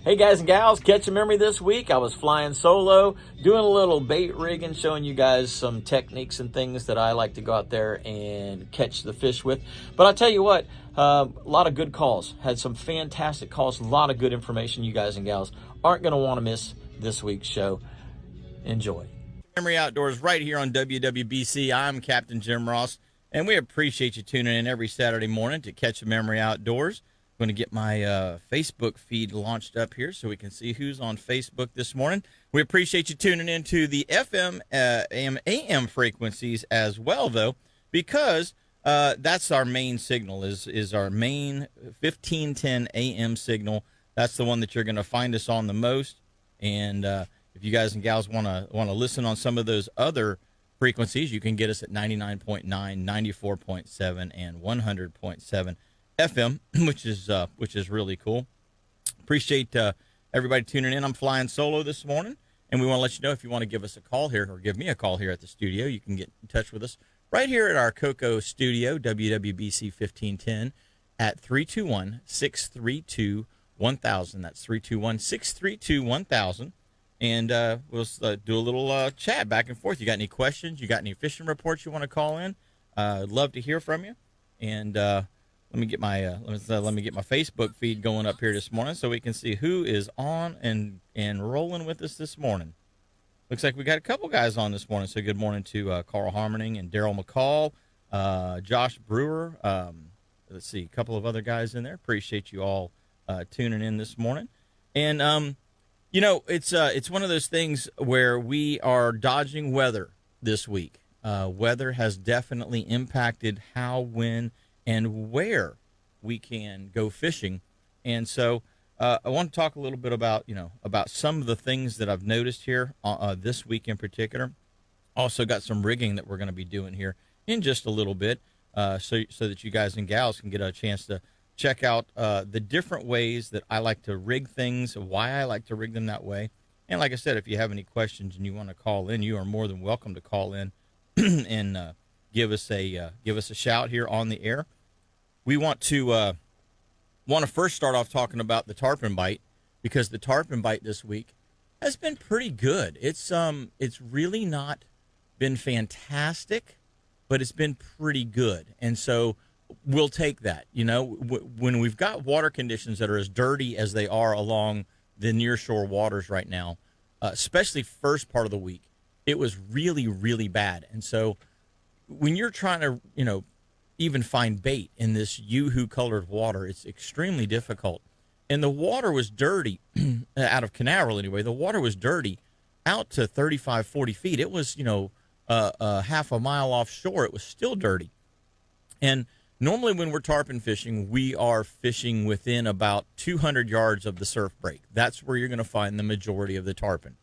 Hey guys and gals, catch a memory this week. I was flying solo, doing a little bait rigging, showing you guys some techniques and things that I like to go out there and catch the fish with. But I'll tell you what, a lot of good calls. Had some fantastic calls, a lot of good information you guys and gals aren't going to want to miss this week's show. Enjoy. Memory Outdoors right here on WWBC. I'm Captain Jim Ross, and we appreciate you tuning in every Saturday morning to Catch a Memory Outdoors. I'm going to get my Facebook feed launched up here so we can see who's on Facebook this morning. We appreciate you tuning in to the FM, AM frequencies as well, though, because that's our main signal, is our main 1510 AM signal. That's the one that you're going to find us on the most. And if you guys and gals want to listen on some of those other frequencies, you can get us at 99.9, 94.7, and 100.7 FM, which is really cool. Appreciate everybody tuning in. I'm flying solo this morning, and we want to let you know if you want to give us a call here or give me a call here at the studio, you can get in touch with us right here at our Cocoa studio, WWBC 1510, at 321-632-1000. That's 321-632-1000. And we'll do a little chat back and forth. You got any questions? You got any fishing reports you want to call in? I'd love to hear from you. And let me get my Facebook feed going up here this morning so we can see who is on and rolling with us this morning. Looks like we got a couple guys on this morning. So good morning to Carl Harmoning and Daryl McCall, Josh Brewer. Let's see, a couple of other guys in there. Appreciate you all tuning in this morning. And you know, it's one of those things where we are dodging weather this week. Weather has definitely impacted how, when, and where we can go fishing. And so I want to talk a little bit about some of the things that I've noticed here this week in particular. Also got some rigging that we're going to be doing here in just a little bit so that you guys and gals can get a chance to check out the different ways that I like to rig things, why I like to rig them that way. And like I said, if you have any questions and you want to call in, you are more than welcome to call in and give us a shout here on the air. We want to first start off talking about the tarpon bite, because the tarpon bite this week has been pretty good. It's really not been fantastic, but it's been pretty good. And so we'll take that. You know, when we've got water conditions that are as dirty as they are along the nearshore waters right now, especially first part of the week, it was really, really bad. And so when you're trying to, even find bait in this yoo-hoo colored water, it's extremely difficult. And the water was dirty out of Canaveral anyway. The water was dirty out to 35, 40 feet. It was, half a mile offshore. It was still dirty. And normally when we're tarpon fishing, we are fishing within about 200 yards of the surf break. That's where you're going to find the majority of the tarpon.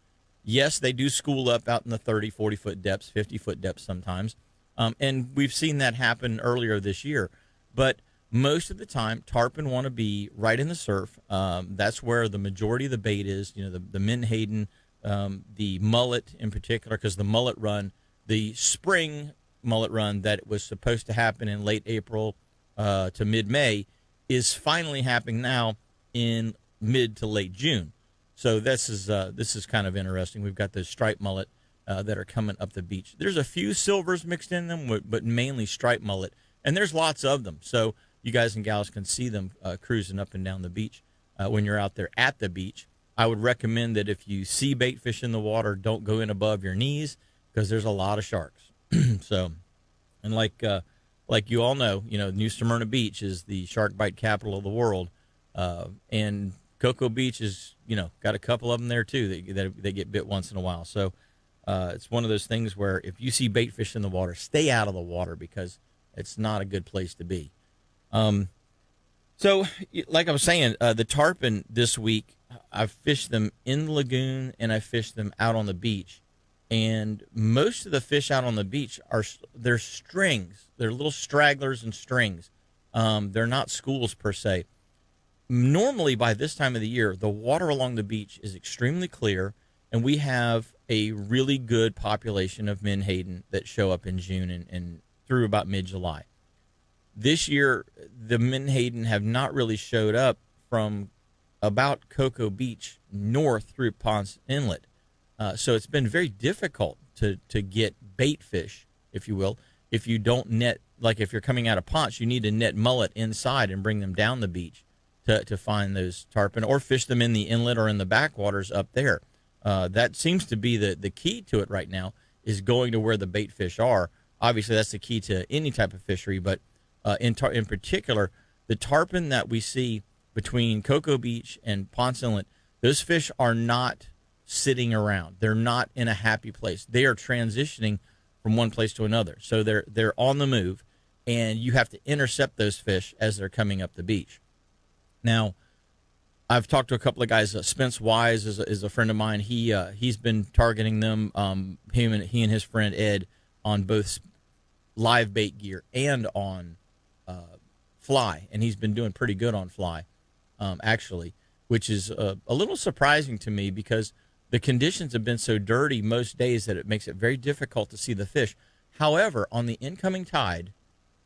Yes, they do school up out in the 30, 40-foot depths, 50-foot depths sometimes. And we've seen that happen earlier this year. But most of the time, tarpon want to be right in the surf. That's where the majority of the bait is, the menhaden, the mullet in particular, because the mullet run, the spring mullet run that was supposed to happen in late April to mid-May is finally happening now in mid to late June. So this is kind of interesting. We've got the striped mullet that are coming up the beach. There's a few silvers mixed in them, but mainly striped mullet, and there's lots of them. So you guys and gals can see them cruising up and down the beach when you're out there at the beach. I would recommend that if you see bait fish in the water, don't go in above your knees, because there's a lot of sharks. So, and like you all know, New Smyrna Beach is the shark bite capital of the world, and Cocoa Beach is, got a couple of them there too that they get bit once in a while. So it's one of those things where if you see bait fish in the water, stay out of the water, because it's not a good place to be. So like I was saying, the tarpon this week, I've fished them in the lagoon and I fished them out on the beach. And most of the fish out on the beach they're strings. They're little stragglers and strings. They're not schools per se. Normally by this time of the year, the water along the beach is extremely clear, and we have a really good population of menhaden that show up in June and through about mid-July. This year, the menhaden have not really showed up from about Cocoa Beach north through Ponce Inlet. So it's been very difficult to get bait fish, if you will. If you don't net, like if you're coming out of Ponce, you need to net mullet inside and bring them down the beach to find those tarpon, or fish them in the inlet or in the backwaters up there. That seems to be the key to it right now, is going to where the bait fish are. Obviously, that's the key to any type of fishery, but in particular, the tarpon that we see between Cocoa Beach and Ponce Inlet, those fish are not sitting around. They're not in a happy place. They are transitioning from one place to another. So they're on the move, and you have to intercept those fish as they're coming up the beach. Now, I've talked to a couple of guys. Spence Wise is a friend of mine. He's been targeting them. He and his friend Ed on both live bait gear and on fly, and he's been doing pretty good on fly, actually, which is a little surprising to me because the conditions have been so dirty most days that it makes it very difficult to see the fish. However, on the incoming tide,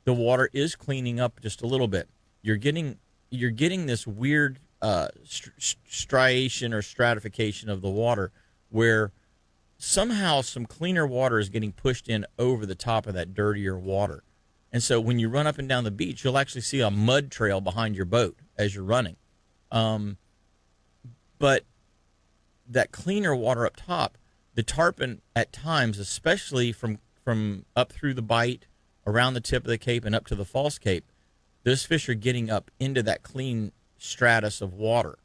the water is cleaning up just a little bit. You're getting this weird striation or stratification of the water where somehow some cleaner water is getting pushed in over the top of that dirtier water. And so when you run up and down the beach, you'll actually see a mud trail behind your boat as you're running. But that cleaner water up top, the tarpon at times, especially from up through the bight, around the tip of the Cape and up to the false Cape, those fish are getting up into that clean stratus of water.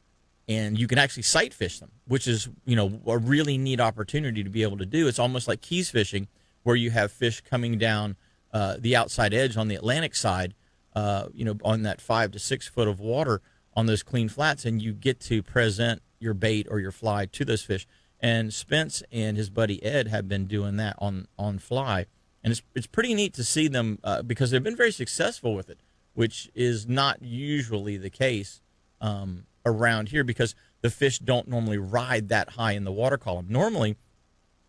And you can actually sight fish them, which is, a really neat opportunity to be able to do. It's almost like keys fishing, where you have fish coming down the outside edge on the Atlantic side, on that 5 to 6 foot of water on those clean flats, and you get to present your bait or your fly to those fish. And Spence and his buddy Ed have been doing that on fly, and it's pretty neat to see them because they've been very successful with it, which is not usually the case around here, because the fish don't normally ride that high in the water column. Normally,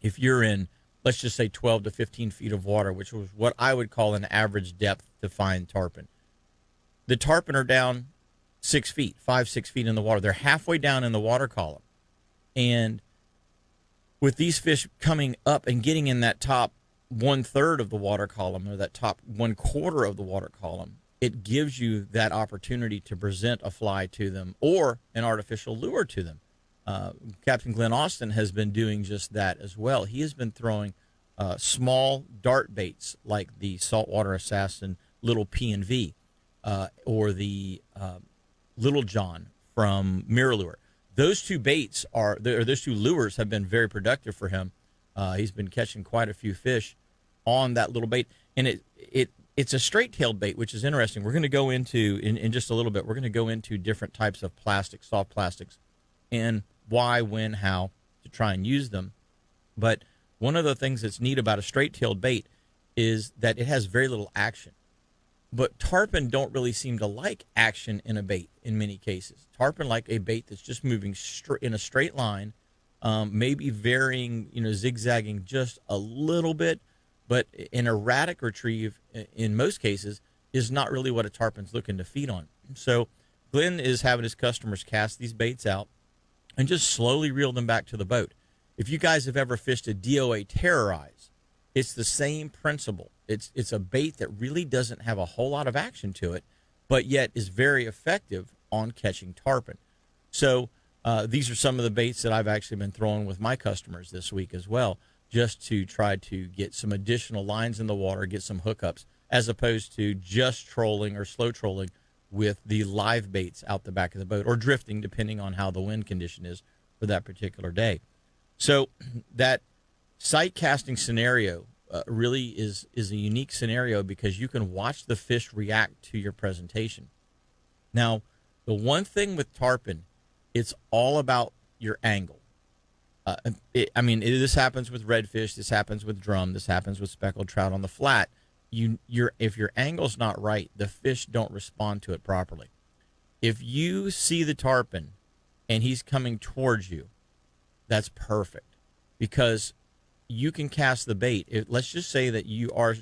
if you're in, let's just say 12 to 15 feet of water, which was what I would call an average depth to find tarpon, the tarpon are down 6 feet, 5-6 feet in the water. They're halfway down in the water column. And with these fish coming up and getting in that top 1/3 of the water column, or that top 1/4 of the water column, it gives you that opportunity to present a fly to them or an artificial lure to them. Captain Glenn Austin has been doing just that as well. He has been throwing small dart baits like the Saltwater Assassin Little P&V or the Little John from Mirror Lure. Those two baits those two lures have been very productive for him. He's been catching quite a few fish on that little bait, and it's a straight-tailed bait, which is interesting. We're going to go into in just a little bit. We're going to go into different types of plastics, soft plastics, and why, when, how to try and use them. But one of the things that's neat about a straight-tailed bait is that it has very little action. But tarpon don't really seem to like action in a bait in many cases. Tarpon like a bait that's just moving in a straight line, maybe varying, zigzagging just a little bit. But an erratic retrieve, in most cases, is not really what a tarpon's looking to feed on. So Glenn is having his customers cast these baits out and just slowly reel them back to the boat. If you guys have ever fished a DOA Terrorize, it's the same principle. It's a bait that really doesn't have a whole lot of action to it, but yet is very effective on catching tarpon. So these are some of the baits that I've actually been throwing with my customers this week as well, just to try to get some additional lines in the water, get some hookups, as opposed to just trolling or slow trolling with the live baits out the back of the boat, or drifting, depending on how the wind condition is for that particular day. So that sight casting scenario really is a unique scenario, because you can watch the fish react to your presentation. Now, the one thing with tarpon, it's all about your angle. This happens with redfish, this happens with drum, this happens with speckled trout on the flat. If your angle's not right, the fish don't respond to it properly. If you see the tarpon and he's coming towards you, that's perfect, because you can cast the bait. Let's just say that you are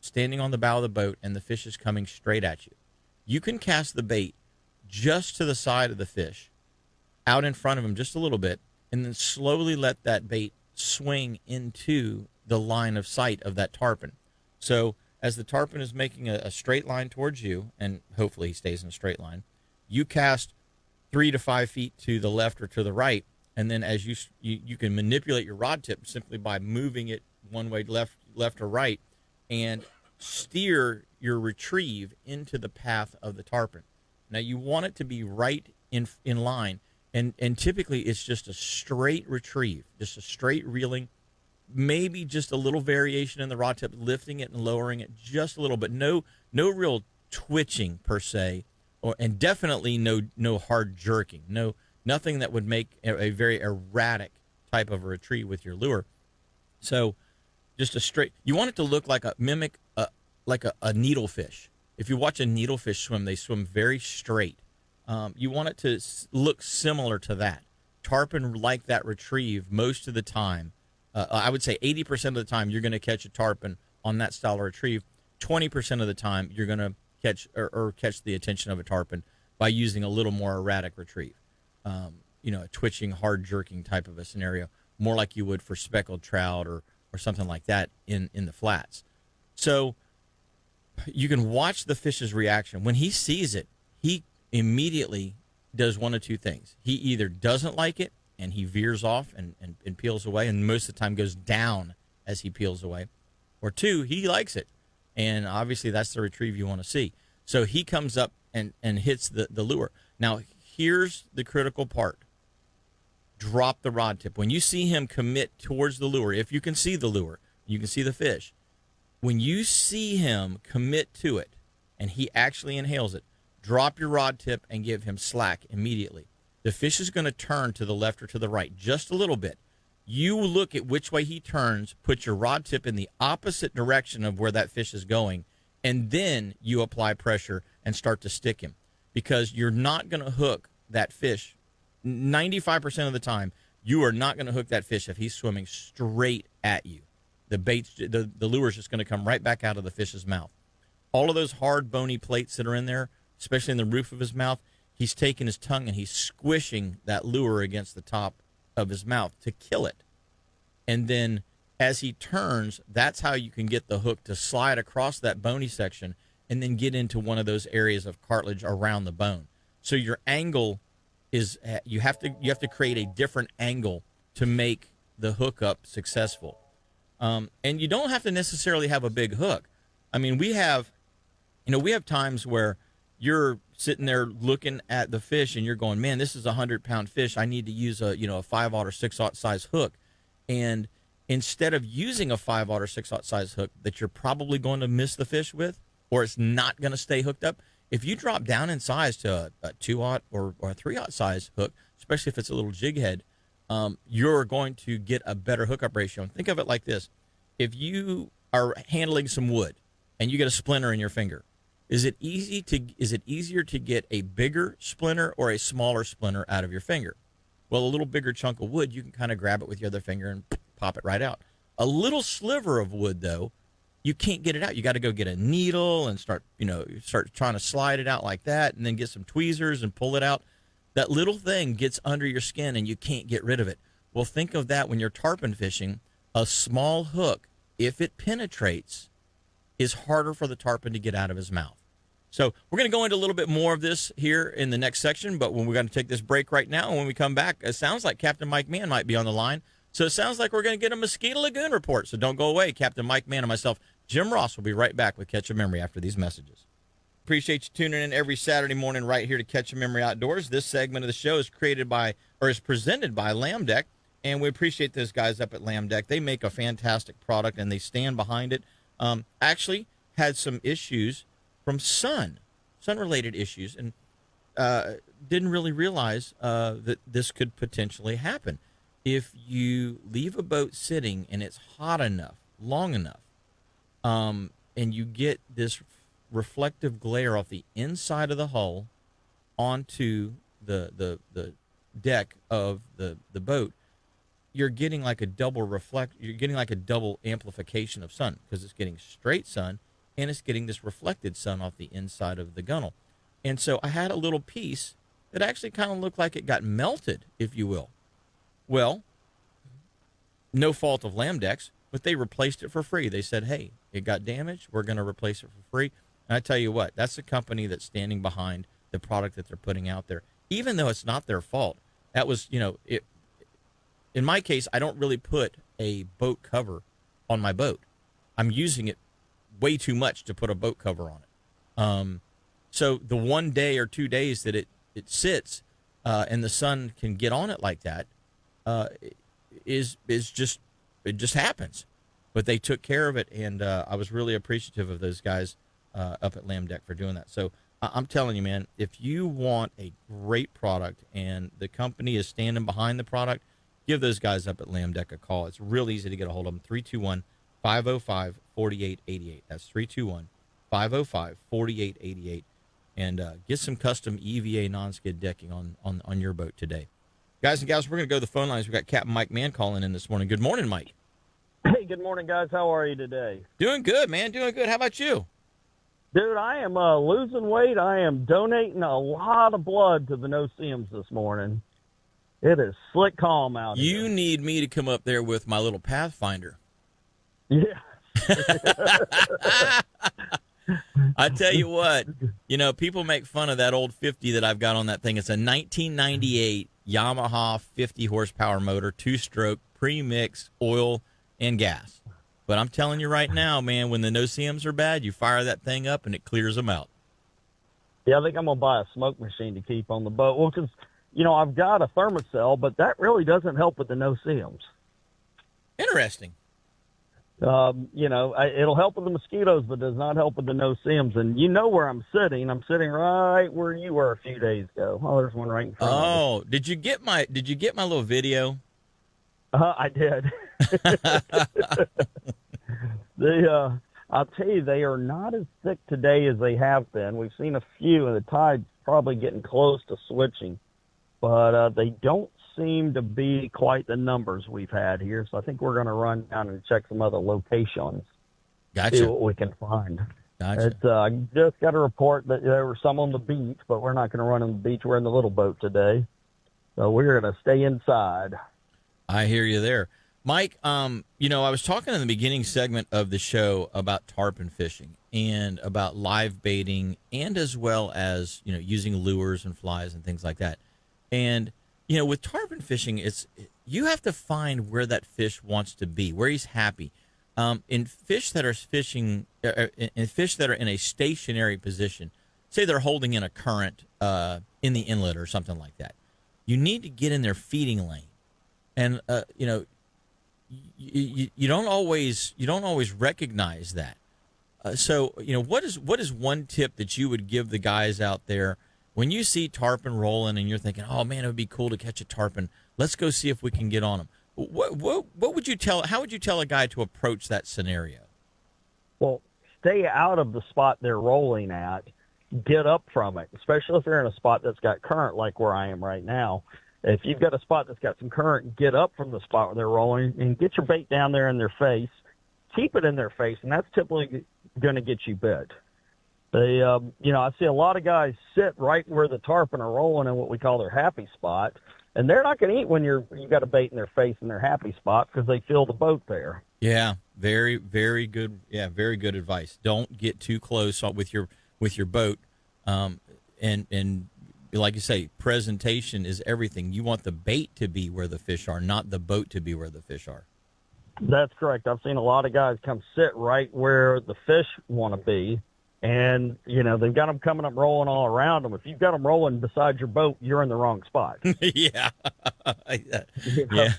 standing on the bow of the boat and the fish is coming straight at you. You can cast the bait just to the side of the fish out in front of him just a little bit, and then slowly let that bait swing into the line of sight of that tarpon. So as the tarpon is making a straight line towards you, and hopefully he stays in a straight line, you cast 3 to 5 feet to the left or to the right, and then as you can manipulate your rod tip simply by moving it one way, left or right, and steer your retrieve into the path of the tarpon. Now you want it to be right in line, and typically it's just a straight retrieve, just a straight reeling, maybe just a little variation in the rod tip, lifting it and lowering it just a little, but no real twitching per se, and definitely no hard jerking, nothing that would make a very erratic type of a retrieve with your lure. So just a straight, you want it to look like a needlefish. If you watch a needlefish swim, they swim very straight. You want it to look similar to that. Tarpon like that retrieve most of the time. I would say 80% of the time you're going to catch a tarpon on that style of retrieve. 20% of the time you're going to catch or catch the attention of a tarpon by using a little more erratic retrieve. A twitching, hard jerking type of a scenario, more like you would for speckled trout or something like that in the flats. So you can watch the fish's reaction. When he sees it, he immediately does one of two things. He either doesn't like it and he veers off and peels away, and most of the time goes down as he peels away. Or two, he likes it. And obviously that's the retrieve you want to see. So he comes up and hits the lure. Now, here's the critical part. Drop the rod tip. When you see him commit towards the lure, if you can see the lure, you can see the fish. When you see him commit to it and he actually inhales it, drop your rod tip and give him slack immediately. The fish is going to turn to the left or to the right just a little bit. You look at which way he turns, put your rod tip in the opposite direction of where that fish is going, and then you apply pressure and start to stick him, because you're not going to hook that fish. 95% of the time, you are not going to hook that fish if he's swimming straight at you. The lure is just going to come right back out of the fish's mouth. All of those hard, bony plates that are in there, especially in the roof of his mouth, he's taking his tongue and he's squishing that lure against the top of his mouth to kill it. And then as he turns, that's how you can get the hook to slide across that bony section and then get into one of those areas of cartilage around the bone. So your angle is, you have to create a different angle to make the hookup successful. And you don't have to necessarily have a big hook. I mean, we have times where you're sitting there looking at the fish and you're going, man, this is a 100-pound fish. I need to use a 5/0 or 6/0 size hook. And instead of using a 5/0 or 6/0 size hook that you're probably going to miss the fish with, or it's not going to stay hooked up, if you drop down in size to a 2/0 or a 3/0 size hook, especially if it's a little jig head, you're going to get a better hookup ratio. And think of it like this. If you are handling some wood and you get a splinter in your finger, is it easier to get a bigger splinter or a smaller splinter out of your finger? Well, a little bigger chunk of wood, you can kind of grab it with your other finger and pop it right out. A little sliver of wood, though, you can't get it out. You got to go get a needle and start trying to slide it out like that, and then get some tweezers and pull it out. That little thing gets under your skin and you can't get rid of it. Well, think of that when you're tarpon fishing. A small hook, if it penetrates, is harder for the tarpon to get out of his mouth. So we're going to go into a little bit more of this here in the next section, but we're going to take this break right now. And when we come back, it sounds like Captain Mike Mann might be on the line. So it sounds like we're going to get a Mosquito Lagoon report. So don't go away. Captain Mike Mann and myself, Jim Ross, will be right back with Catch a Memory after these messages. Appreciate you tuning in every Saturday morning right here to Catch a Memory Outdoors. This segment of the show is presented by Lamb Deck, and we appreciate those guys up at Lamb Deck. They make a fantastic product, and they stand behind it. Actually had some issues from sun-related issues, and didn't really realize that this could potentially happen. If you leave a boat sitting and it's hot enough, long enough, and you get this reflective glare off the inside of the hull onto the deck of the boat, you're getting like a double amplification of sun, because it's getting straight sun and it's getting this reflected sun off the inside of the gunnel. And so I had a little piece that actually kind of looked like it got melted, if you will. Well, no fault of Lamdex, but they replaced it for free. They said, hey, it got damaged. We're going to replace it for free. And I tell you what, that's a company that's standing behind the product that they're putting out there, even though it's not their fault. That was, in my case, I don't really put a boat cover on my boat. I'm using it way too much to put a boat cover on it. So the 1 day or 2 days that it sits and the sun can get on it like that is just, it just happens. But they took care of it, and I was really appreciative of those guys up at Lamdeck for doing that. So I'm telling you, man, if you want a great product and the company is standing behind the product, give those guys up at Lamdeck a call. It's real easy to get a hold of them. 321-505-4888. That's 321-505-4888. And get some custom EVA non-skid decking on your boat today. Guys and gals, we're going to go to the phone lines. We've got Captain Mike Mann calling in this morning. Good morning, Mike. Hey, good morning, guys. How are you today? Doing good, man. Doing good. How about you? Dude, I am losing weight. I am donating a lot of blood to the no-see-ums this morning. It is slick calm out here. You need me to come up there with my little Pathfinder. Yeah. I tell you what, people make fun of that old 50 that I've got on that thing. It's a 1998 Yamaha 50 horsepower motor, 2-stroke, pre-mix, oil, and gas. But I'm telling you right now, man, when the no-see-ums are bad, you fire that thing up and it clears them out. Yeah, I think I'm going to buy a smoke machine to keep on the boat. Well, because, I've got a thermocell, but that really doesn't help with the no-see-ums. Interesting. It'll help with the mosquitoes, but does not help with the no-see-ums. And you know where I'm sitting. I'm sitting right where you were a few days ago. Oh, there's one right in front of me. Oh, did you get my little video? I did. I'll tell you, they are not as thick today as they have been. We've seen a few, and the tide's probably getting close to switching. But they don't seem to be quite the numbers we've had here. So I think we're going to run down and check some other locations. Gotcha. See what we can find. Gotcha. I just got a report that there were some on the beach, but we're not going to run on the beach. We're in the little boat today. So we're going to stay inside. I hear you there. Mike, I was talking in the beginning segment of the show about tarpon fishing and about live baiting and as well as, using lures and flies and things like that. And, with tarpon fishing, you have to find where that fish wants to be, where he's happy. In fish that are in a stationary position, say they're holding in a current in the inlet or something like that, you need to get in their feeding lane. And, you don't always recognize that. So, what is one tip that you would give the guys out there when you see tarpon rolling and you're thinking, oh man, it would be cool to catch a tarpon. Let's go see if we can get on them. What would you tell? How would you tell a guy to approach that scenario? Well, stay out of the spot they're rolling at. Get up from it, especially if you're in a spot that's got current like where I am right now. If you've got a spot that's got some current, get up from the spot where they're rolling and get your bait down there in their face. Keep it in their face, and that's typically going to get you bit. I see a lot of guys sit right where the tarpon are rolling in what we call their happy spot, and they're not going to eat when you've got a bait in their face in their happy spot because they feel the boat there. Yeah, very, very good. Yeah, very good advice. Don't get too close with your boat, and like you say, presentation is everything. You want the bait to be where the fish are, not the boat to be where the fish are. That's correct. I've seen a lot of guys come sit right where the fish want to be, and, they've got them coming up rolling all around them. If you've got them rolling beside your boat, you're in the wrong spot. Yeah. Yeah.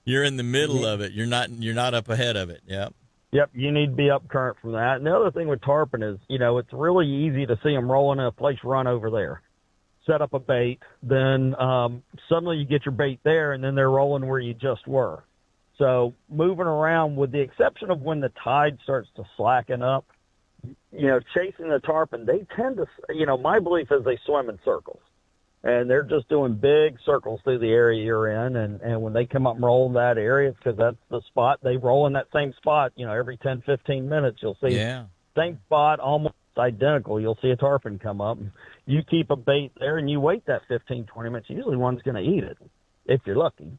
You're in the middle of it. You're not up ahead of it. Yep. Yep, you need to be up current from that. And the other thing with tarpon is, it's really easy to see them rolling in a place, run over there. Set up a bait, then suddenly you get your bait there, and then they're rolling where you just were. So moving around, with the exception of when the tide starts to slacken up, chasing the tarpon, they tend to, my belief is they swim in circles. And they're just doing big circles through the area you're in. And when they come up and roll in that area, it's because that's the spot. They roll in that same spot, every 10, 15 minutes. You'll see same spot, almost It's identical. You'll see a tarpon come up. You keep a bait there, and you wait that 15, 20 minutes. Usually one's going to eat it, if you're lucky.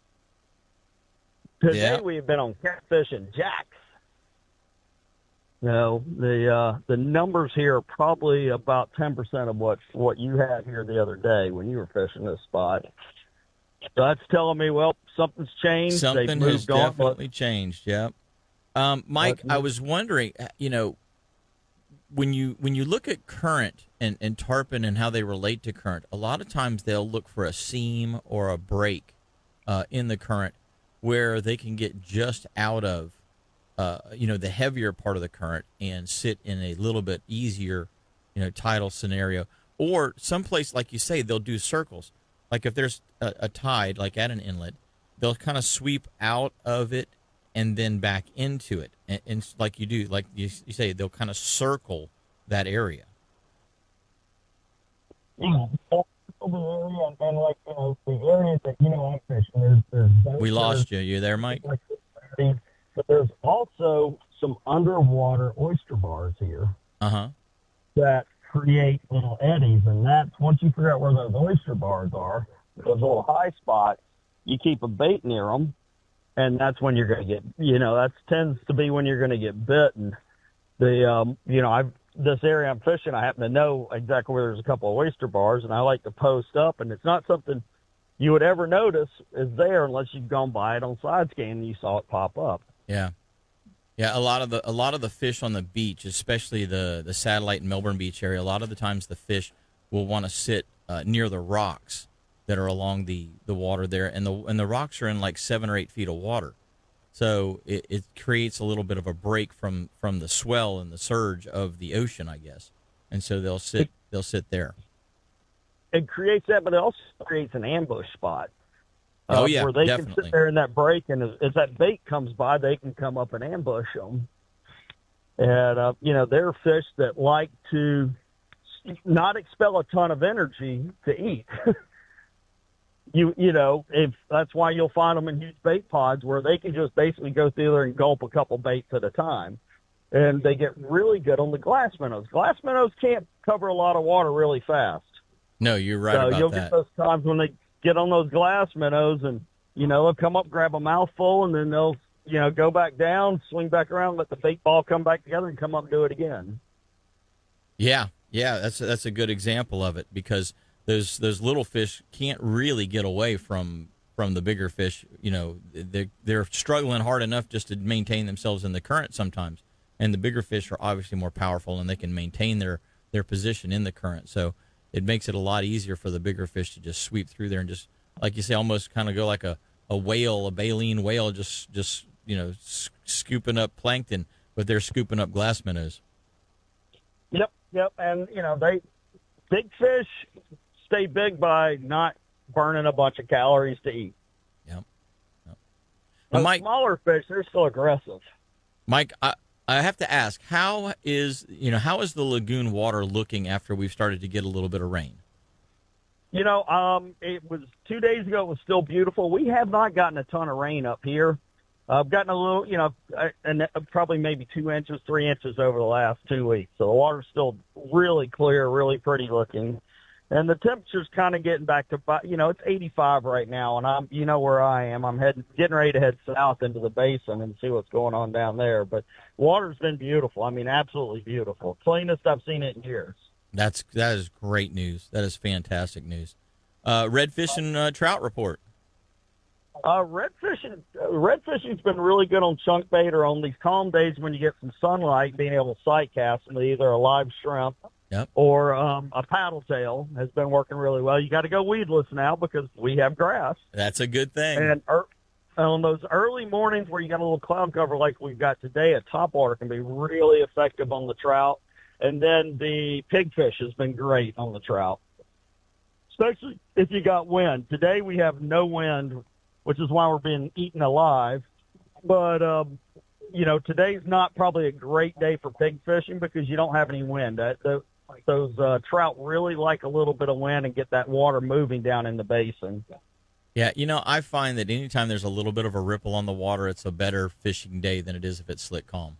Today we have been on catfish and jacks. No, the numbers here are probably about 10% of what you had here the other day when you were fishing this spot. So that's telling me, well, something's changed. Something They've moved has definitely changed. Yep. Mike, I was wondering, when you look at current and tarpon and how they relate to current, a lot of times they'll look for a seam or a break in the current where they can get just out of the heavier part of the current and sit in a little bit easier, tidal scenario. Or someplace, like you say, they'll do circles. Like if there's a tide, like at an inlet, they'll kind of sweep out of it and then back into it. And like you do, like you say, they'll kind of circle that area. Yeah. The area and like the areas that I'm fishing. There's we lost you. You there, Mike? But there's also some underwater oyster bars here that create little eddies, and that's once you figure out where those oyster bars are, those little high spots, you keep a bait near them, and that's when you're going to get. That tends to be when you're going to get bitten. This area I'm fishing, I happen to know exactly where there's a couple of oyster bars, and I like to post up, and it's not something you would ever notice is there unless you've gone by it on side scan and you saw it pop up. Yeah. A lot of the fish on the beach, especially the Satellite and Melbourne Beach area, a lot of the times the fish will want to sit near the rocks that are along the water there, and the rocks are in like 7 or 8 feet of water. So it creates a little bit of a break from the swell and the surge of the ocean, I guess. And so they'll sit there. It creates that, but it also creates an ambush spot. Where they can sit there in that break, and as that bait comes by, they can come up and ambush them. And, there are fish that like to not expel a ton of energy to eat. If that's why you'll find them in huge bait pods where they can just basically go through there and gulp a couple baits at a time. And they get really good on the glass minnows. Glass minnows can't cover a lot of water really fast. No, you're right about that. So you'll get those times when they get on those glass minnows and, they'll come up, grab a mouthful, and then they'll, go back down, swing back around, let the bait ball come back together and come up and do it again. Yeah, that's a good example of it because those little fish can't really get away from the bigger fish. They're struggling hard enough just to maintain themselves in the current sometimes, and the bigger fish are obviously more powerful and they can maintain their position in the current. So it makes it a lot easier for the bigger fish to just sweep through there and just, like you say, almost kind of go like a whale, a baleen whale, just scooping up plankton, but they're scooping up glass minnows. Yep, and big fish stay big by not burning a bunch of calories to eat. Yep. Well, Mike, smaller fish, they're still aggressive. Mike, I have to ask, how is the lagoon water looking after we've started to get a little bit of rain? It was 2 days ago. It was still beautiful. We have not gotten a ton of rain up here. I've gotten a little, and probably maybe 2 inches, 3 inches over the last 2 weeks. So the water's still really clear, really pretty looking. And the temperature's kind of getting back to, it's 85 right now, and I'm, where I am. I'm getting ready to head south into the basin and see what's going on down there. But water's been beautiful. I mean, absolutely beautiful. Cleanest I've seen it in years. That is great news. That is fantastic news. Redfish and trout report. Redfishing's been really good on chunk bait or on these calm days when you get some sunlight, being able to sight cast them, either a live shrimp. Yep. Or a paddle tail has been working really well. You got to go weedless now because we have grass. That's a good thing. And on those early mornings where you got a little cloud cover like we've got today, a topwater can be really effective on the trout. And then the pigfish has been great on the trout, especially if you got wind. Today we have no wind, which is why we're being eaten alive. But today's not probably a great day for pig fishing because you don't have any wind. Those trout really like a little bit of wind and get that water moving down in the basin. Yeah, I find that anytime there's a little bit of a ripple on the water, it's a better fishing day than it is if it's slick calm.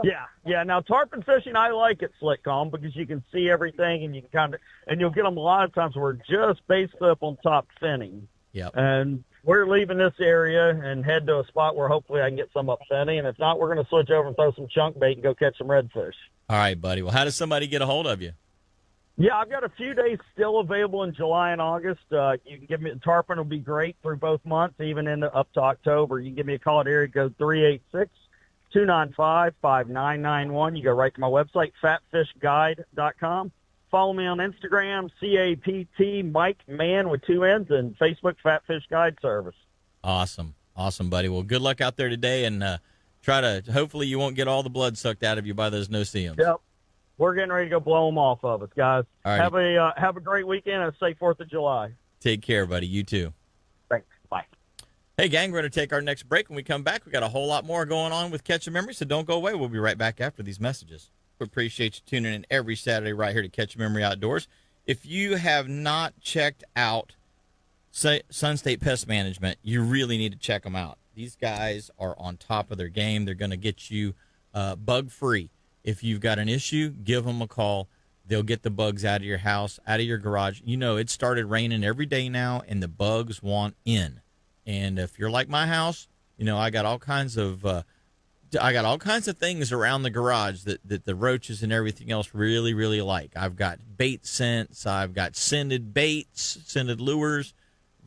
Yeah. Now tarpon fishing, I like it slick calm because you can see everything and you can and you'll get them a lot of times where we're just basically up on top finning. Yep. And we're leaving this area and head to a spot where hopefully I can get some up finning. And if not, we're going to switch over and throw some chunk bait and go catch some redfish. All right, buddy. Well, how does somebody get a hold of you? Yeah, I've got a few days still available in July and August. You can give me tarpon will be great through both months, even into up to October. You can give me a call at area code 386-295-5991. You go right to my website, fatfishguide.com. Follow me on Instagram, CAPT Mike Man with 2 N's, and Facebook Fatfish Guide Service. Awesome, buddy. Well, good luck out there today, and hopefully you won't get all the blood sucked out of you by those no-see-ums. Yep. We're getting ready to go blow them off of us, guys. All right. Have a great weekend and a safe 4th of July. Take care, buddy. You too. Thanks. Bye. Hey, gang, we're going to take our next break. When we come back, we got a whole lot more going on with Catch a Memory, so don't go away. We'll be right back after these messages. We appreciate you tuning in every Saturday right here to Catch a Memory Outdoors. If you have not checked out Sun State Pest Management, you really need to check them out. These guys are on top of their game. They're going to get you bug-free. If you've got an issue, give them a call. They'll get the bugs out of your house, out of your garage. You know, it started raining every day now, and the bugs want in. And if you're like my house, you know, I got all kinds of things around the garage that the roaches and everything else really, really like. I've got bait scents. I've got scented baits, scented lures,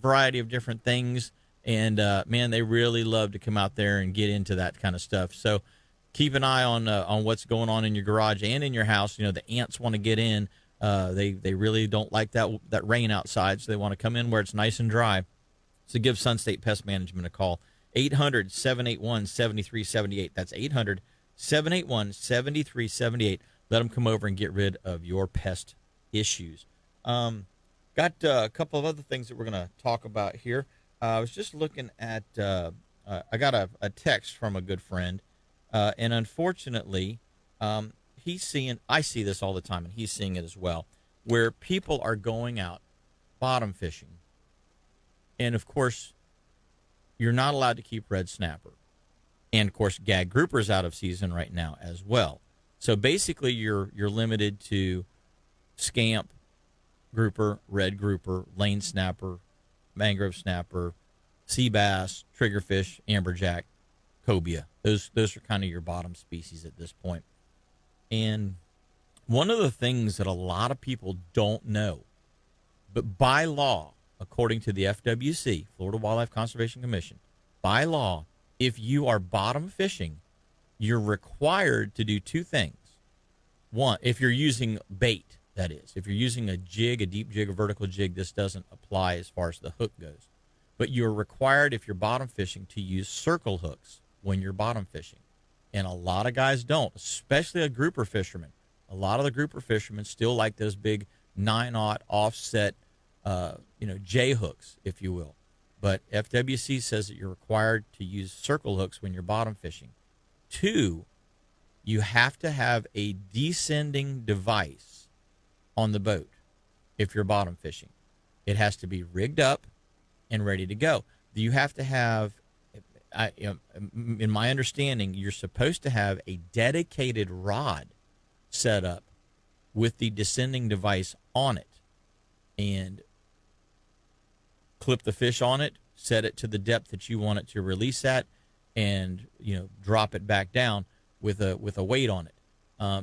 variety of different things. And, man, they really love to come out there and get into that kind of stuff. So keep an eye on what's going on in your garage and in your house. You know, the ants want to get in. They really don't like that rain outside, so they want to come in where it's nice and dry. So give Sun State Pest Management a call. 800-781-7378. That's 800-781-7378. Let them come over and get rid of your pest issues. Got a couple of other things that we're going to talk about here. I was just looking at I got a text from a good friend. And unfortunately, I see this all the time, and he's seeing it as well, where people are going out bottom fishing. And, of course, you're not allowed to keep red snapper. And, of course, gag grouper's out of season right now as well. So, basically, you're limited to scamp, grouper, red grouper, lane snapper, mangrove snapper, sea bass, triggerfish, amberjack, cobia. Those are kind of your bottom species at this point. And one of the things that a lot of people don't know, but by law, according to the FWC, Florida Wildlife Conservation Commission, by law, if you are bottom fishing, you're required to do 2 things. One, if you're using bait, that is. If you're using a jig, a deep jig, a vertical jig, this doesn't apply as far as the hook goes. But you're required, if you're bottom fishing, to use circle hooks when you're bottom fishing. And a lot of guys don't, especially a grouper fisherman. A lot of the grouper fishermen still like those big 9/0 offset, J hooks, if you will. But FWC says that you're required to use circle hooks when you're bottom fishing. 2, you have to have a descending device on the boat if you're bottom fishing. It has to be rigged up and ready to go. You have to have, in my understanding, you're supposed to have a dedicated rod set up with the descending device on it, and clip the fish on it, set it to the depth that you want it to release at, and drop it back down with a weight on it.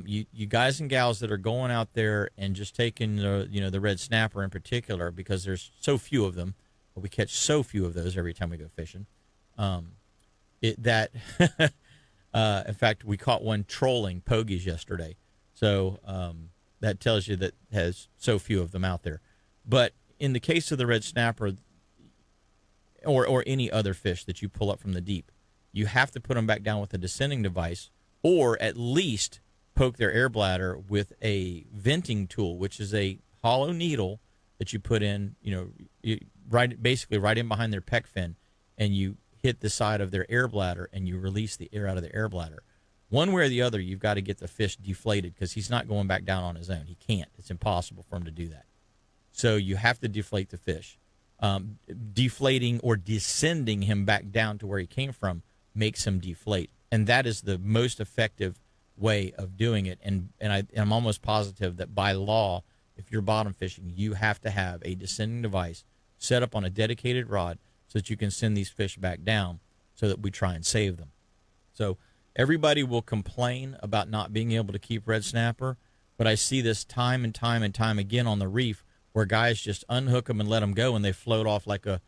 You guys and gals that are going out there and just taking the red snapper in particular, because there's so few of them, we catch so few of those every time we go fishing. In fact, we caught one trolling pogies yesterday. So that tells you that has so few of them out there. But in the case of the red snapper or any other fish that you pull up from the deep, you have to put them back down with a descending device, or at least poke their air bladder with a venting tool, which is a hollow needle that you put in, basically right in behind their pec fin, and you hit the side of their air bladder and you release the air out of the air bladder. One way or the other, you've got to get the fish deflated, because he's not going back down on his own. He can't. It's impossible for him to do that. So you have to deflate the fish. Deflating or descending him back down to where he came from makes him deflate. And that is the most effective way of doing it. And I'm almost positive that by law, if you're bottom fishing, you have to have a descending device set up on a dedicated rod so that you can send these fish back down so that we try and save them. So everybody will complain about not being able to keep red snapper, but I see this time and time and time again on the reef where guys just unhook them and let them go, and they float off like a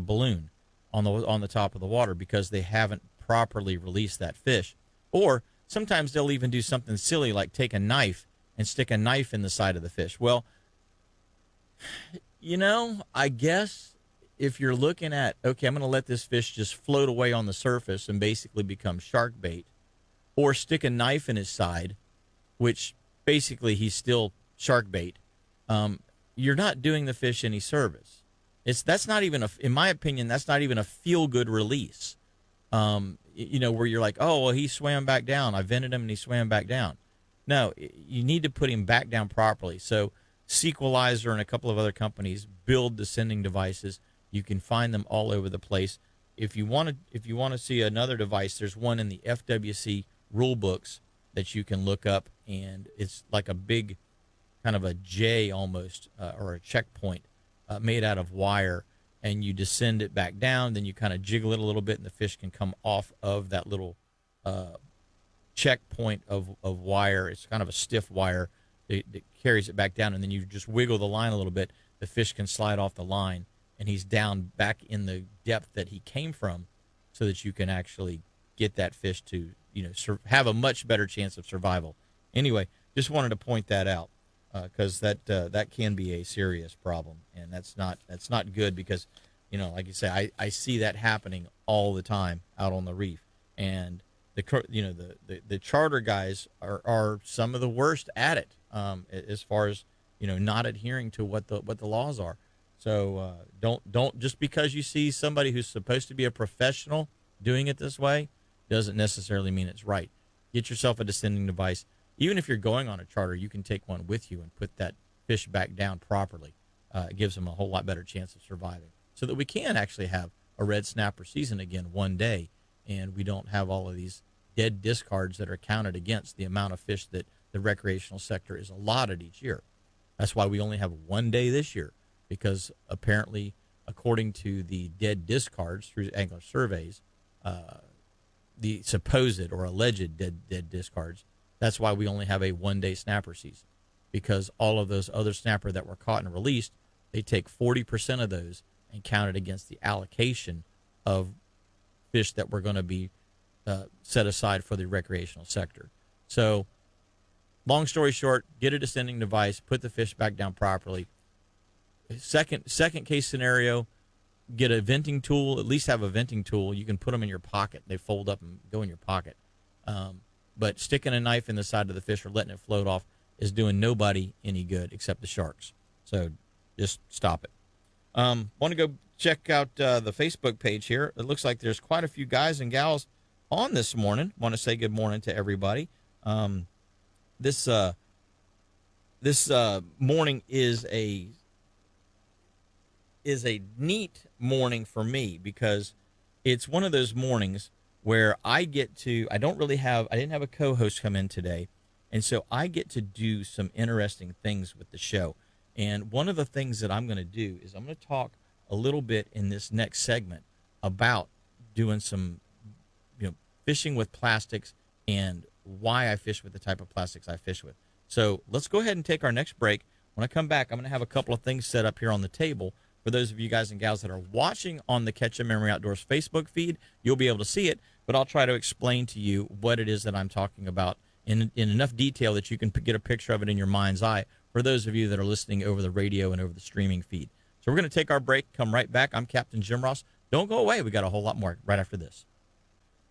balloon on the top of the water because they haven't properly released that fish. Or sometimes they'll even do something silly like take a knife and stick a knife in the side of the fish. Well, I guess if you're looking at, okay, I'm going to let this fish just float away on the surface and basically become shark bait, or stick a knife in his side, which basically he's still shark bait, you're not doing the fish any service. That's not even in my opinion, that's not even a feel-good release. Where you're like, oh, well, he swam back down. I vented him and he swam back down. No, you need to put him back down properly. So Sequelizer and a couple of other companies build descending devices. You can find them all over the place. If you want to see another device, there's one in the FWC rule books that you can look up, and it's like a big kind of a J almost, or a checkpoint made out of wire, and you descend it back down, then you kind of jiggle it a little bit, and the fish can come off of that little checkpoint of wire. It's kind of a stiff wire that carries it back down, and then you just wiggle the line a little bit. The fish can slide off the line, and he's down back in the depth that he came from, so that you can actually get that fish to have a much better chance of survival. Anyway, just wanted to point that out because that can be a serious problem, and that's not good because like you say, I see that happening all the time out on the reef, and the charter guys are some of the worst at it as far as not adhering to what the laws are. So don't just because you see somebody who's supposed to be a professional doing it this way doesn't necessarily mean it's right. Get yourself a descending device. Even if you're going on a charter, you can take one with you and put that fish back down properly. It gives them a whole lot better chance of surviving, so that we can actually have a red snapper season again one day, and we don't have all of these dead discards that are counted against the amount of fish that the recreational sector is allotted each year. That's why we only have one day this year, because apparently, according to the dead discards through angler surveys, the supposed or alleged dead discards, that's why we only have a one-day snapper season, because all of those other snapper that were caught and released, they take 40% of those and count it against the allocation of fish that were going to be set aside for the recreational sector. So, long story short, get a descending device, put the fish back down properly. Second case scenario, get a venting tool. At least have a venting tool. You can put them in your pocket. They fold up and go in your pocket. But sticking a knife in the side of the fish or letting it float off is doing nobody any good except the sharks. So just stop it. Want to go check out the Facebook page here. It looks like there's quite a few guys and gals on this morning. Want to say good morning to everybody. This morning is a neat morning for me because it's one of those mornings where I didn't have a co-host come in today, and so I get to do some interesting things with the show. And one of the things that I'm going to do is I'm going to talk a little bit in this next segment about doing some fishing with plastics and why I fish with the type of plastics I fish with. So let's go ahead and take our next break. When I come back, I'm going to have a couple of things set up here on the table. For those of you guys and gals that are watching on the Catch a Memory Outdoors Facebook feed, you'll be able to see it, but I'll try to explain to you what it is that I'm talking about in enough detail that you can get a picture of it in your mind's eye for those of you that are listening over the radio and over the streaming feed. So we're going to take our break, come right back. I'm Captain Jim Ross. Don't go away. We got a whole lot more right after this.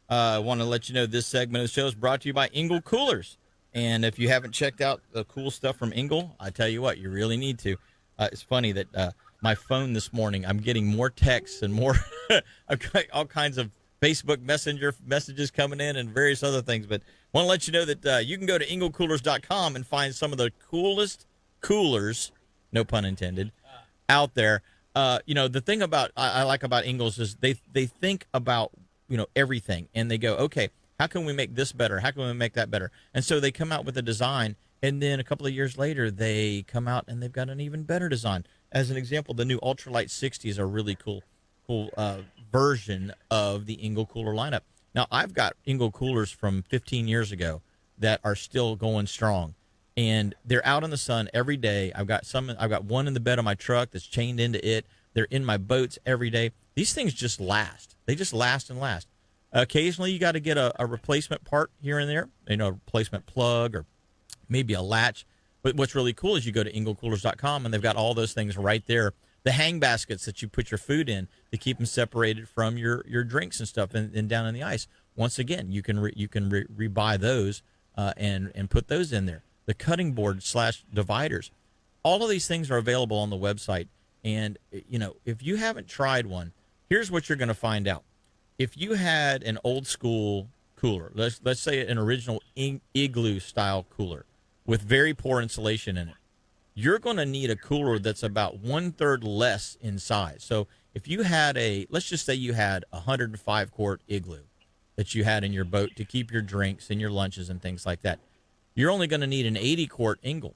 I want to let you know this segment of the show is brought to you by Engel Coolers. And if you haven't checked out the cool stuff from Engel, I tell you what, you really need to. It's funny that my phone this morning, I'm getting more texts and more all kinds of Facebook Messenger messages coming in and various other things. But I want to let you know that you can go to engelcoolers.com and find some of the coolest coolers, no pun intended, out there. The thing about I like about Engel's is they think about everything, and they go, okay, How can we make this better? How can we make that better? And so they come out with a design, and then a couple of years later, they come out and they've got an even better design. As an example, the new Ultralight 60s are a really cool version of the Engel cooler lineup. Now, I've got Engel coolers from 15 years ago that are still going strong, and they're out in the sun every day. I've got one in the bed of my truck that's chained into it. They're in my boats every day. These things just last. They just last and last. Occasionally, you got to get a replacement part here and there, a replacement plug or maybe a latch. But what's really cool is you go to engelcoolers.com, and they've got all those things right there. The hang baskets that you put your food in to keep them separated from your drinks and stuff and down in the ice. Once again, you can rebuy those and put those in there. The cutting board / dividers. All of these things are available on the website. And, if you haven't tried one, here's what you're going to find out. If you had an old school cooler, let's say an original igloo style cooler with very poor insulation in it, you're going to need a cooler that's about 1/3 less in size. So if you had let's just say you had a 105 quart igloo that you had in your boat to keep your drinks and your lunches and things like that, you're only going to need an 80 quart Engel.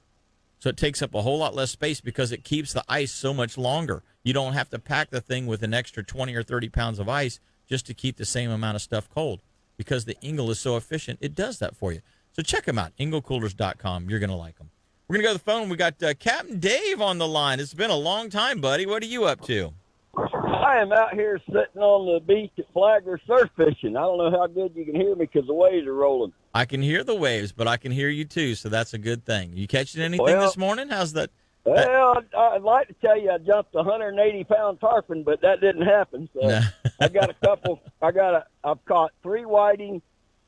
So it takes up a whole lot less space because it keeps the ice so much longer. You don't have to pack the thing with an extra 20 or 30 pounds of ice just to keep the same amount of stuff cold. Because the Engel is so efficient, it does that for you. So check them out, engelcoolers.com. You're going to like them. We're going to go to the phone. We got Captain Dave on the line. It's been a long time, buddy. What are you up to? I am out here sitting on the beach at Flagler surf fishing. I don't know how good you can hear me because the waves are rolling. I can hear the waves, but I can hear you too, so that's a good thing. You catching anything this morning? How's that? Well, I'd like to tell you I jumped a 180-pound tarpon, but that didn't happen. So No. I've got a couple. I've caught 3 whiting,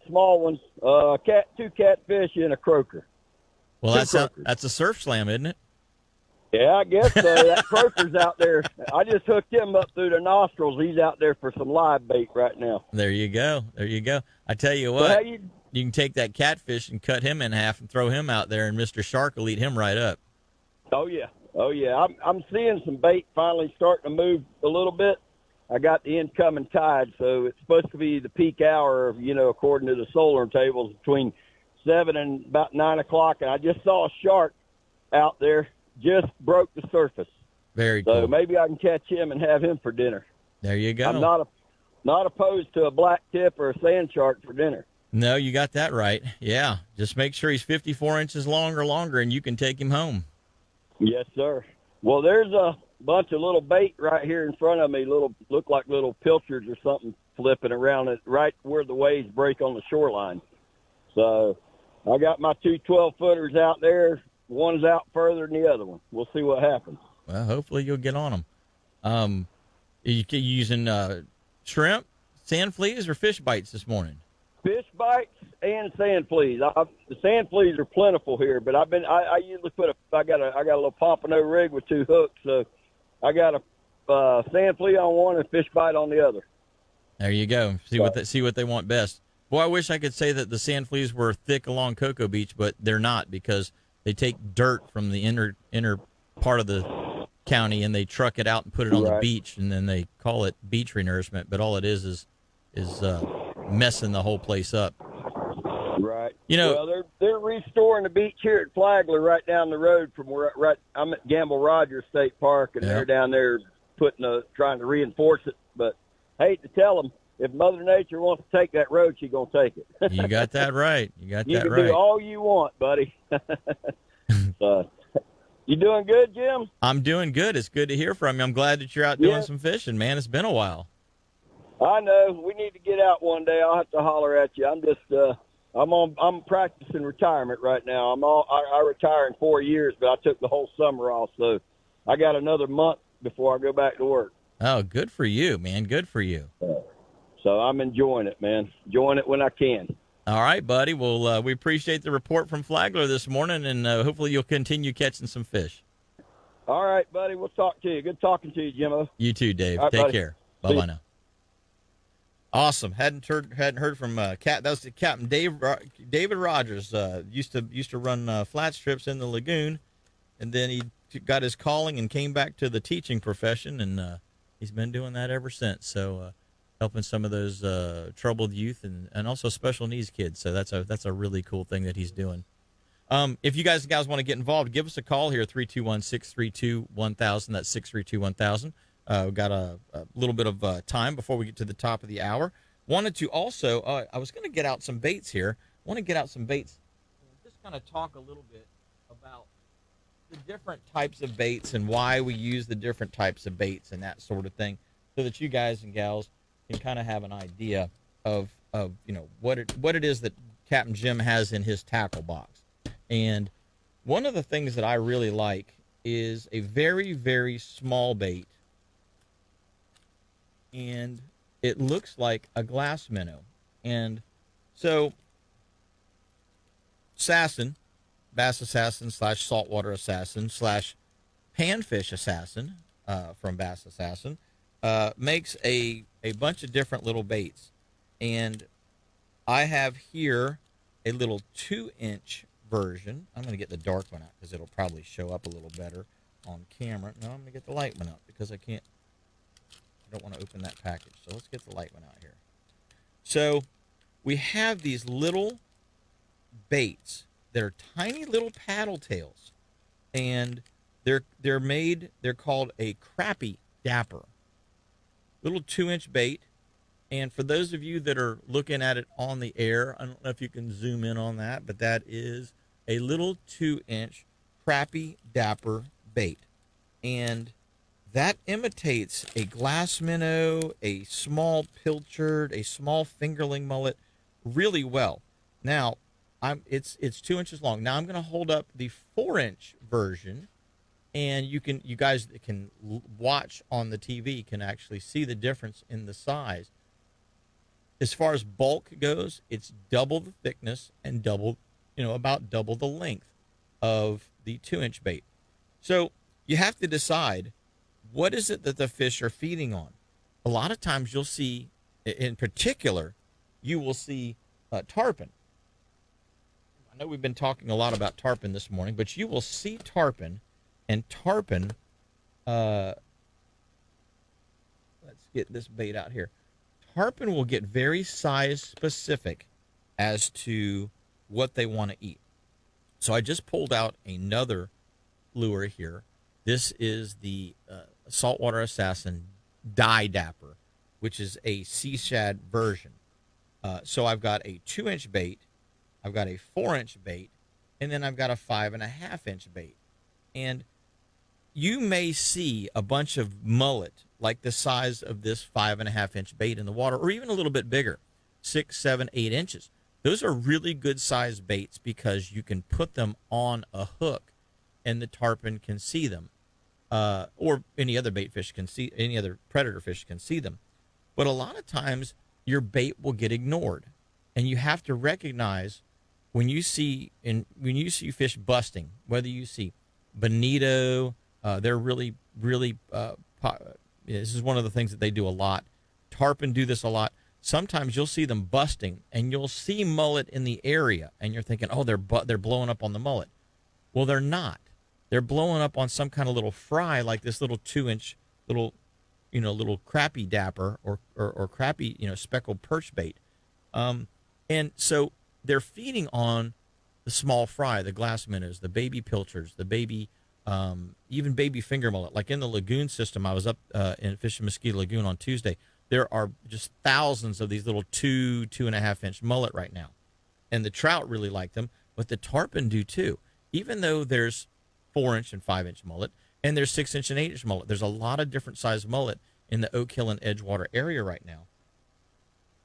small ones, 2 catfish, and a croaker. Well, that's a surf slam, isn't it? Yeah, I guess so. That croaker's out there. I just hooked him up through the nostrils. He's out there for some live bait right now. There you go. I tell you what, So you can take that catfish and cut him in half and throw him out there, and Mr. Shark will eat him right up. Oh yeah. I'm seeing some bait finally starting to move a little bit. I got the incoming tide, so it's supposed to be the peak hour, according to the solar tables, between 7 and about 9 o'clock. And I just saw a shark out there, just broke the surface. Very cool. So maybe I can catch him and have him for dinner. There you go. I'm not opposed to a black tip or a sand shark for dinner. No, you got that right. Yeah, just make sure he's 54 inches long or longer, and you can take him home. Yes, sir. Well, there's a bunch of little bait right here in front of me, look like little pilchards or something flipping around it right where the waves break on the shoreline. So I got my 2 12-footers out there. One's out further than the other one. We'll see what happens. Well, hopefully you'll get on them. You using shrimp, sand fleas, or fish bites this morning? Fish bites and sand fleas. The sand fleas are plentiful here, but I usually I got a little pompano rig with 2 hooks, so I got a sand flea on one and fish bite on the other. There you go. See what they want best. Boy, I wish I could say that the sand fleas were thick along Cocoa Beach, but they're not, because they take dirt from the inner part of the county and they truck it out and put it on the beach, and then they call it beach renourishment, but all it is messing the whole place up. Right. Well, they're restoring the beach here at Flagler right down the road from where I'm at Gamble Rogers State Park, and they're down there trying to reinforce it. But I hate to tell them, if Mother Nature wants to take that road, she's going to take it. You got that right. You can do all you want, buddy. You doing good, Jim? I'm doing good. It's good to hear from you. I'm glad that you're out doing some fishing, man. It's been a while. I know. We need to get out one day. I'll have to holler at you. I'm just I'm practicing retirement right now. I retire in 4 years, but I took the whole summer off, so I got another month before I go back to work. Oh, good for you, man. Good for you. So I'm enjoying it, man. Enjoying it when I can. All right, buddy. Well, we appreciate the report from Flagler this morning, and hopefully you'll continue catching some fish. All right, buddy. We'll talk to you. Good talking to you, Jimmo. You too, Dave. Right, Take buddy. care. Bye-bye now. Awesome. Hadn't heard from Capt. That was the Captain David Rogers. Used to run flat strips in the lagoon, and then he got his calling and came back to the teaching profession, and he's been doing that ever since. So helping some of those troubled youth and also special needs kids. So that's a really cool thing that he's doing. If you guys want to get involved, give us a call here, 321-632-1000. That's 632-1000. We've got a little bit of time before we get to the top of the hour. Wanted to also, I was going to get out some baits here. Want to get out some baits and just kind of talk a little bit about the different types of baits and why we use the different types of baits and that sort of thing, so that you guys and gals can kind of have an idea of what it is that Captain Jim has in his tackle box. And one of the things that I really like is a very, very small bait, and it looks like a glass minnow. And so Assassin, Bass Assassin / Saltwater Assassin / Panfish Assassin from Bass Assassin makes a bunch of different little baits. And I have here a little 2-inch version. I'm going to get the dark one out because it'll probably show up a little better on camera. No, I'm going to get the light one out because I don't want to open that package. So let's get the light one out here. So we have these little baits that are tiny little paddle tails, and they're called a crappie dapper. Little 2-inch bait. And for those of you that are looking at it on the air, I don't know if you can zoom in on that, but that is a little 2-inch crappie dapper bait. And that imitates a glass minnow, a small pilchard, a small fingerling mullet really well. Now, it's 2 inches long. Now I'm going to hold up the 4-inch version, and you guys that can watch on the TV can actually see the difference in the size. As far as bulk goes, it's double the thickness and about double the length of the 2-inch bait. So you have to decide, what is it that the fish are feeding on? A lot of times you'll see, in particular, you will see tarpon. I know we've been talking a lot about tarpon this morning, but you will see tarpon, and tarpon, let's get this bait out here. Tarpon will get very size specific as to what they want to eat. So I just pulled out another lure here. This is the Saltwater Assassin Die Dapper, which is a sea shad version. So I've got a 2-inch bait, I've got a 4-inch bait, and then I've got a 5.5-inch bait. And you may see a bunch of mullet like the size of this 5.5-inch bait in the water, or even a little bit bigger, 6, 7, 8 inches. Those are really good sized baits because you can put them on a hook and the tarpon can see them, or any other bait fish can see, any other predator fish can see them. But a lot of times your bait will get ignored, and you have to recognize when you see fish busting, whether you see bonito, they're really, really, this is one of the things that they do a lot. Tarpon do this a lot. Sometimes you'll see them busting, and you'll see mullet in the area, and you're thinking, oh, they're blowing up on the mullet. Well, they're not. They're blowing up on some kind of little fry, like this little 2-inch little crappie dapper or crappie, speckled perch bait. And so they're feeding on the small fry, the glass minnows, the baby pilchards, the baby, even baby finger mullet. Like in the lagoon system, I was up in fishing Mosquito Lagoon on Tuesday. There are just thousands of these little 2.5-inch mullet right now. And the trout really like them, but the tarpon do too. Even though there's 4-inch and 5-inch mullet, and there's 6-inch and 8-inch mullet. There's a lot of different size mullet in the Oak Hill and Edgewater area right now.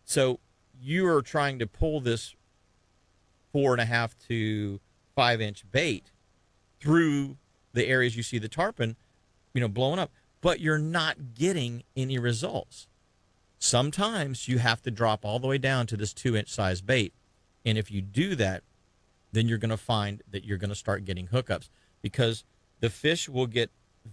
So you are trying to pull this 4.5 to 5-inch bait through the areas you see the tarpon, blowing up, but you're not getting any results. Sometimes you have to drop all the way down to this 2-inch size bait. And if you do that, then you're going to find that you're going to start getting hookups, because the fish will get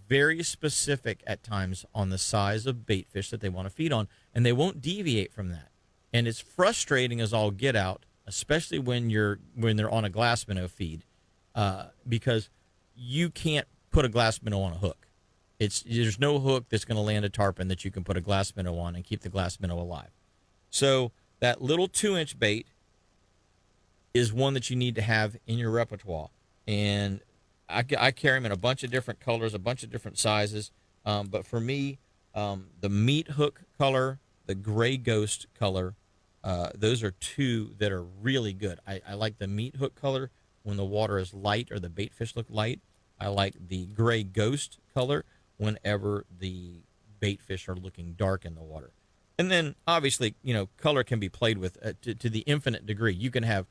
very specific at times on the size of bait fish that they want to feed on, and they won't deviate from that. And it's frustrating as all get out, especially when they're on a glass minnow feed, because you can't put a glass minnow on a hook. There's no hook that's going to land a tarpon that you can put a glass minnow on and keep the glass minnow alive. So that little 2-inch bait is one that you need to have in your repertoire. And I carry them in a bunch of different colors, a bunch of different sizes. But for me, the meat hook color, the gray ghost color, those are two that are really good. I like the meat hook color when the water is light or the bait fish look light. I like the gray ghost color whenever the bait fish are looking dark in the water. And then, obviously, color can be played with to the infinite degree. You can have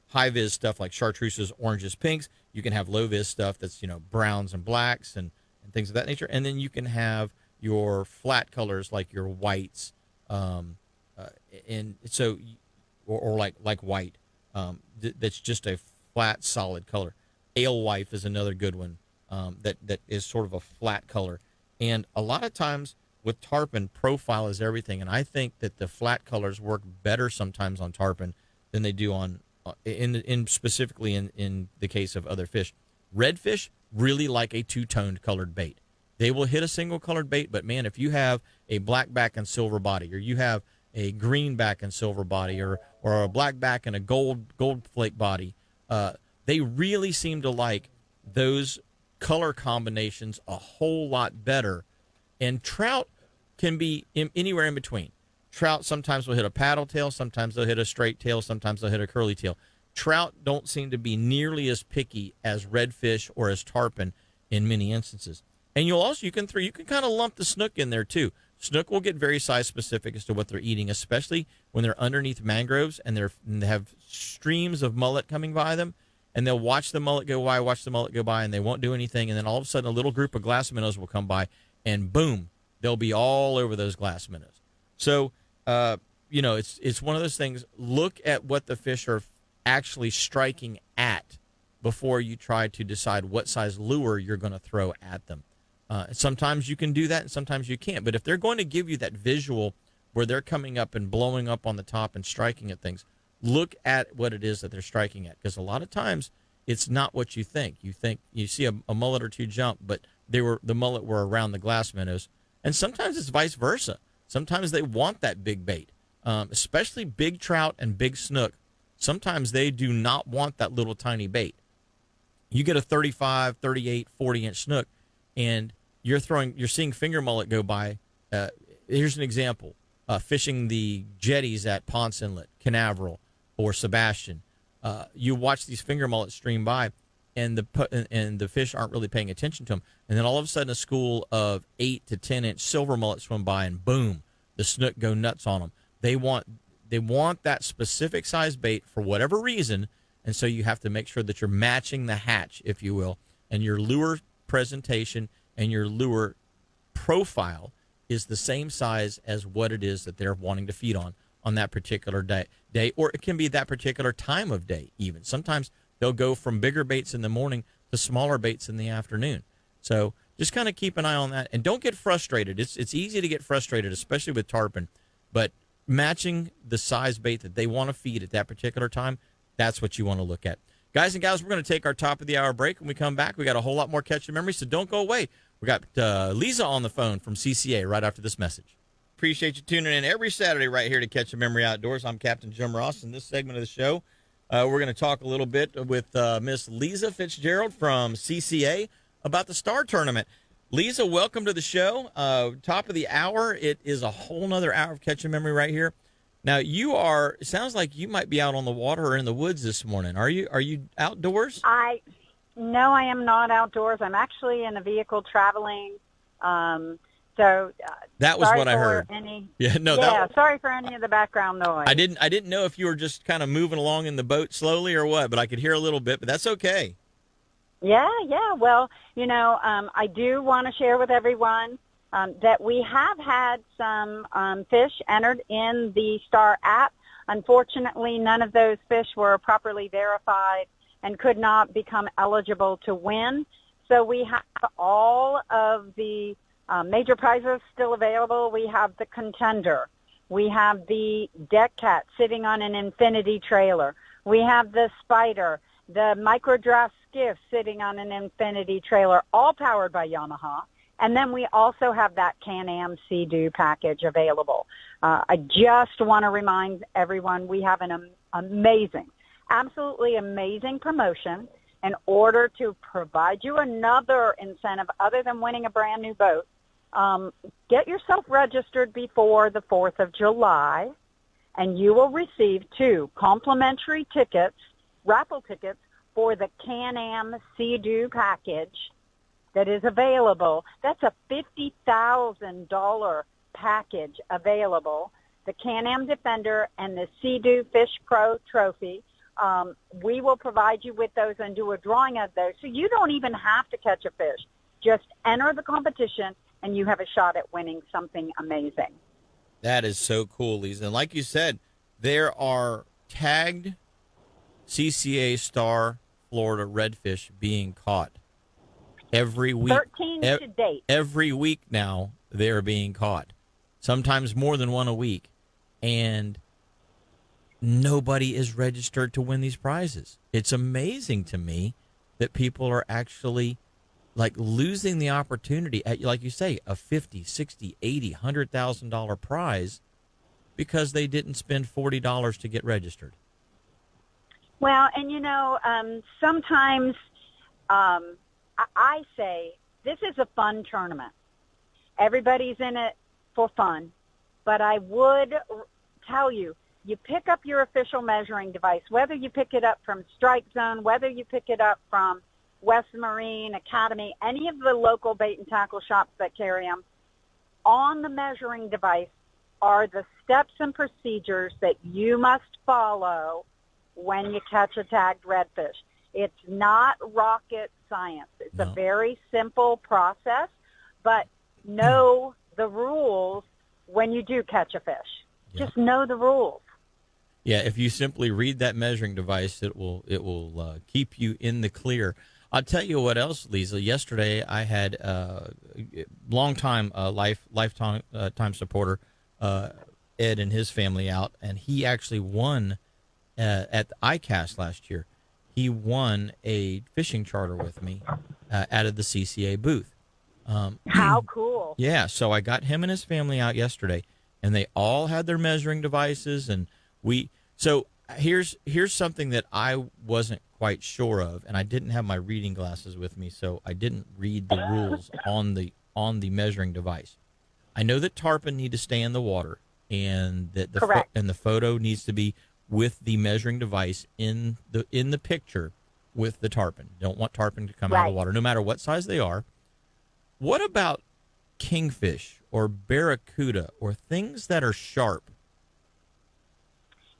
high-vis stuff like chartreuses, oranges, pinks. You can have low-vis stuff that's, browns and blacks and things of that nature. And then you can have your flat colors like your whites, and so, or like white. That's just a flat, solid color. Alewife is another good one that is sort of a flat color. And a lot of times with tarpon, profile is everything. And I think that the flat colors work better sometimes on tarpon than they do on specifically in the case of other fish. Redfish really like a two-toned colored bait. They will hit a single colored bait, but man, if you have a black back and silver body, or you have a green back and silver body, or a black back and a gold flake body, they really seem to like those color combinations a whole lot better. And trout can be anywhere in between. Trout sometimes will hit a paddle tail, sometimes they'll hit a straight tail, sometimes they'll hit a curly tail. Trout don't seem to be nearly as picky as redfish or as tarpon in many instances. And you can kind of lump the snook in there too. Snook will get very size specific as to what they're eating, especially when they're underneath mangroves and they have streams of mullet coming by them, and they'll watch the mullet go by, and they won't do anything, and then all of a sudden a little group of glass minnows will come by, and boom, they'll be all over those glass minnows. So, it's one of those things. Look at what the fish are actually striking at before you try to decide what size lure you're going to throw at them. Sometimes you can do that and sometimes you can't. But if they're going to give you that visual where they're coming up and blowing up on the top and striking at things, look at what it is that they're striking at. Because a lot of times it's not what you think. You think you see a mullet or two jump, but the mullet were around the glass minnows. And sometimes it's vice versa. Sometimes they want that big bait, especially big trout and big snook. Sometimes they do not want that little tiny bait. You get a 35, 38, 40-inch snook, and you're seeing finger mullet go by. Here's an example. Fishing the jetties at Ponce Inlet, Canaveral, or Sebastian. You watch these finger mullets stream by, and the fish aren't really paying attention to them. And then all of a sudden a school of 8 to 10-inch silver mullets swim by, and boom, the snook go nuts on them. They want that specific size bait for whatever reason, and so you have to make sure that you're matching the hatch, if you will, and your lure presentation and your lure profile is the same size as what it is that they're wanting to feed on that particular day, or it can be that particular time of day even. Sometimes they'll go from bigger baits in the morning to smaller baits in the afternoon. So just kind of keep an eye on that, and don't get frustrated. It's easy to get frustrated, especially with tarpon, but matching the size bait that they want to feed at that particular time, that's what you want to look at. Guys and gals, we're going to take our top of the hour break. When we come back, we got a whole lot more Catch Your Memory, so don't go away. We got Lisa on the phone from CCA right after this message. Appreciate you tuning in every Saturday right here to Catch Your Memory Outdoors. I'm Captain Jim Ross. In this segment of the show, we're going to talk a little bit with Miss Lisa Fitzgerald from CCA about the Star Tournament. Lisa, welcome to the show. Top of the hour. It is a whole nother hour of Catch Your Memory right here. Now, it sounds like you might be out on the water or in the woods this morning. Are you outdoors? No, I am not outdoors. I'm actually in a vehicle traveling. So that was what I heard. Sorry for any of the background noise. I didn't know if you were just kind of moving along in the boat slowly or what, but I could hear a little bit, but that's okay. Yeah. Well, I do want to share with everyone that we have had some fish entered in the Star app. Unfortunately, none of those fish were properly verified and could not become eligible to win. So we have all of the major prizes still available. We have the Contender. We have the Deck Cat sitting on an infinity trailer. We have the Spider, the Microdraft Skiff sitting on an infinity trailer, all powered by Yamaha. And then we also have that Can-Am Sea-Doo package available. I just want to remind everyone we have an amazing, absolutely amazing promotion in order to provide you another incentive other than winning a brand new boat. Get yourself registered before the 4th of July, and you will receive 2 complimentary tickets, raffle tickets, for the Can-Am Sea-Doo package that is available. That's a $50,000 package available. The Can-Am Defender and the Sea-Doo Fish Pro Trophy. We will provide you with those and do a drawing of those. So you don't even have to catch a fish. Just enter the competition and you have a shot at winning something amazing. That is so cool, Lisa. And like you said, there are tagged CCA Star Florida redfish being caught every week. 13 to date. Every week now they're being caught, sometimes more than one a week. And nobody is registered to win these prizes. It's amazing to me that people are actually like losing the opportunity at, like you say, a $50, $60, $80, $100,000 prize because they didn't spend $40 to get registered. Well, and sometimes I say this is a fun tournament. Everybody's in it for fun, but I would tell you, you pick up your official measuring device, whether you pick it up from Strike Zone, whether you pick it up from West Marine Academy, any of the local bait and tackle shops that carry them, on the measuring device are the steps and procedures that you must follow when you catch a tagged redfish. It's not rocket science. It's a very simple process, but know the rules when you do catch a fish. Yep. Just know the rules. Yeah, if you simply read that measuring device, it will keep you in the clear. I'll tell you what else, Lisa. Yesterday, I had longtime lifetime supporter Ed and his family out, and he actually won at the ICAST last year. He won a fishing charter with me out of the CCA booth. How cool! Yeah, so I got him and his family out yesterday, and they all had their measuring devices, and so here's something that I wasn't quite sure of, and I didn't have my reading glasses with me, so I didn't read the rules on the measuring device. I know that tarpon need to stay in the water, and that the photo needs to be with the measuring device in the picture with the tarpon. Don't want tarpon to come out of the water, no matter what size they are. What about kingfish or barracuda or things that are sharp?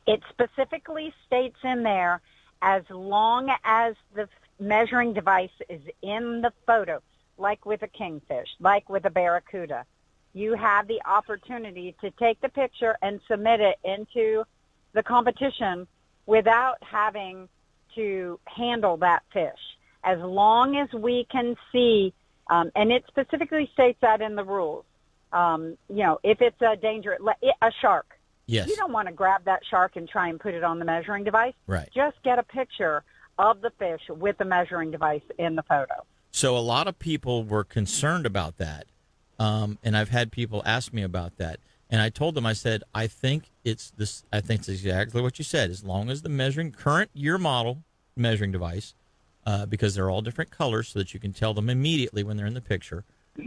It specifically states in there, as long as the measuring device is in the photo, like with a kingfish, like with a barracuda, you have the opportunity to take the picture and submit it into the competition without having to handle that fish. As long as we can see, and it specifically states that in the rules, if it's a shark. Yes. You don't want to grab that shark and try and put it on the measuring device. Right. Just get a picture of the fish with the measuring device in the photo. So a lot of people were concerned about that, and I've had people ask me about that. And I told them, I said, I think it's exactly what you said. As long as the current year model measuring device, because they're all different colors so that you can tell them immediately when they're in the picture.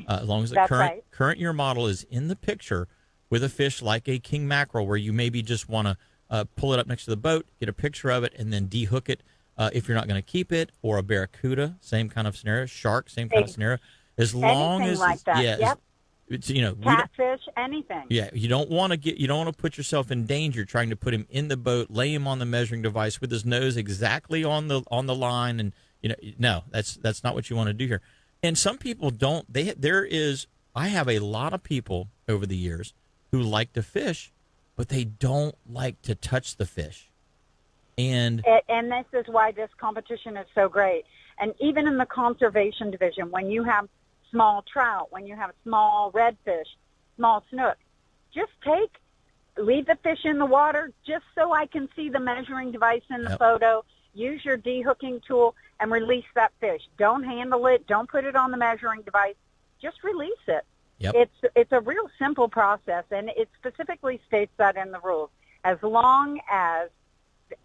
As long as the current year model is in the picture with a fish like a king mackerel, where you maybe just want to pull it up next to the boat, get a picture of it, and then dehook it if you're not going to keep it, or a barracuda, same kind of scenario, shark, same kind of scenario. As long anything as like that. Yeah, yep. It's, catfish, anything. Yeah, you don't want to put yourself in danger trying to put him in the boat, lay him on the measuring device with his nose exactly on the line, and no, that's not what you want to do here. And some people don't. I have a lot of people over the years who like to fish, but they don't like to touch the fish. And this is why this competition is so great. And even in the conservation division, when you have small trout, when you have small redfish, small snook, just leave the fish in the water just so I can see the measuring device in the photo. Use your dehooking tool and release that fish. Don't handle it. Don't put it on the measuring device. just release it. Yep. It's a real simple process, and it specifically states that in the rules. As long as,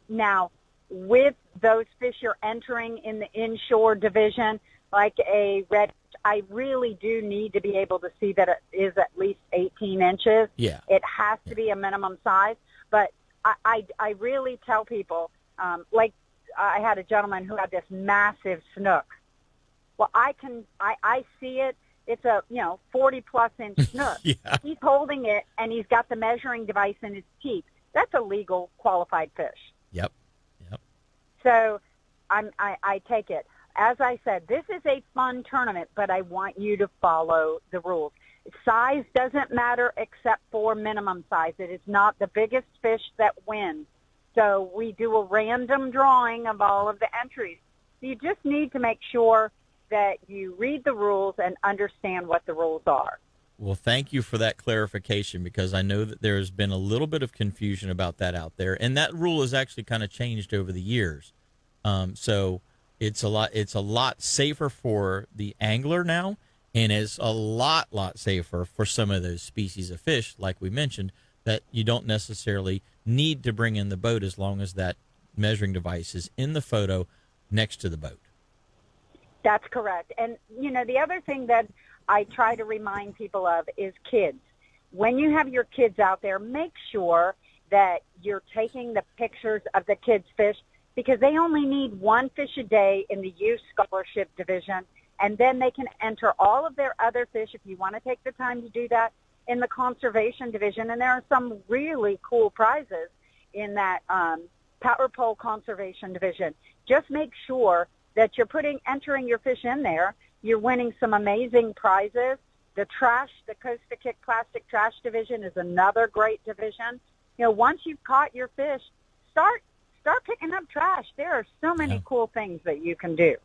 now, with those fish you're entering in the inshore division, like a red, I really do need to be able to see that it is at least 18 inches. Yeah. It has to be a minimum size. But I really tell people, like I had a gentleman who had this massive snook. Well, I see it. It's a 40-plus inch snook. Yeah. He's holding it, and he's got the measuring device in his teeth. That's a legal qualified fish. Yep. So I take it. As I said, this is a fun tournament, but I want you to follow the rules. Size doesn't matter except for minimum size. It is not the biggest fish that wins. So we do a random drawing of all of the entries. You just need to make sure that you read the rules and understand what the rules are. Well, thank you for that clarification, because I know that there's been a little bit of confusion about that out there, and that rule has actually kind of changed over the years. So it's a lot safer for the angler now, and it's a lot safer for some of those species of fish, like we mentioned, that you don't necessarily need to bring in the boat as long as that measuring device is in the photo next to the boat. That's correct. And, the other thing that I try to remind people of is kids. When you have your kids out there, make sure that you're taking the pictures of the kids' fish, because they only need one fish a day in the youth scholarship division, and then they can enter all of their other fish, if you want to take the time to do that, in the conservation division. And there are some really cool prizes in that power pole conservation division. Just make sure that you're entering your fish in there. You're winning some amazing prizes. The Coast to Kick plastic trash division is another great division. Once you've caught your fish, start picking up trash. There are so many cool things that you can do.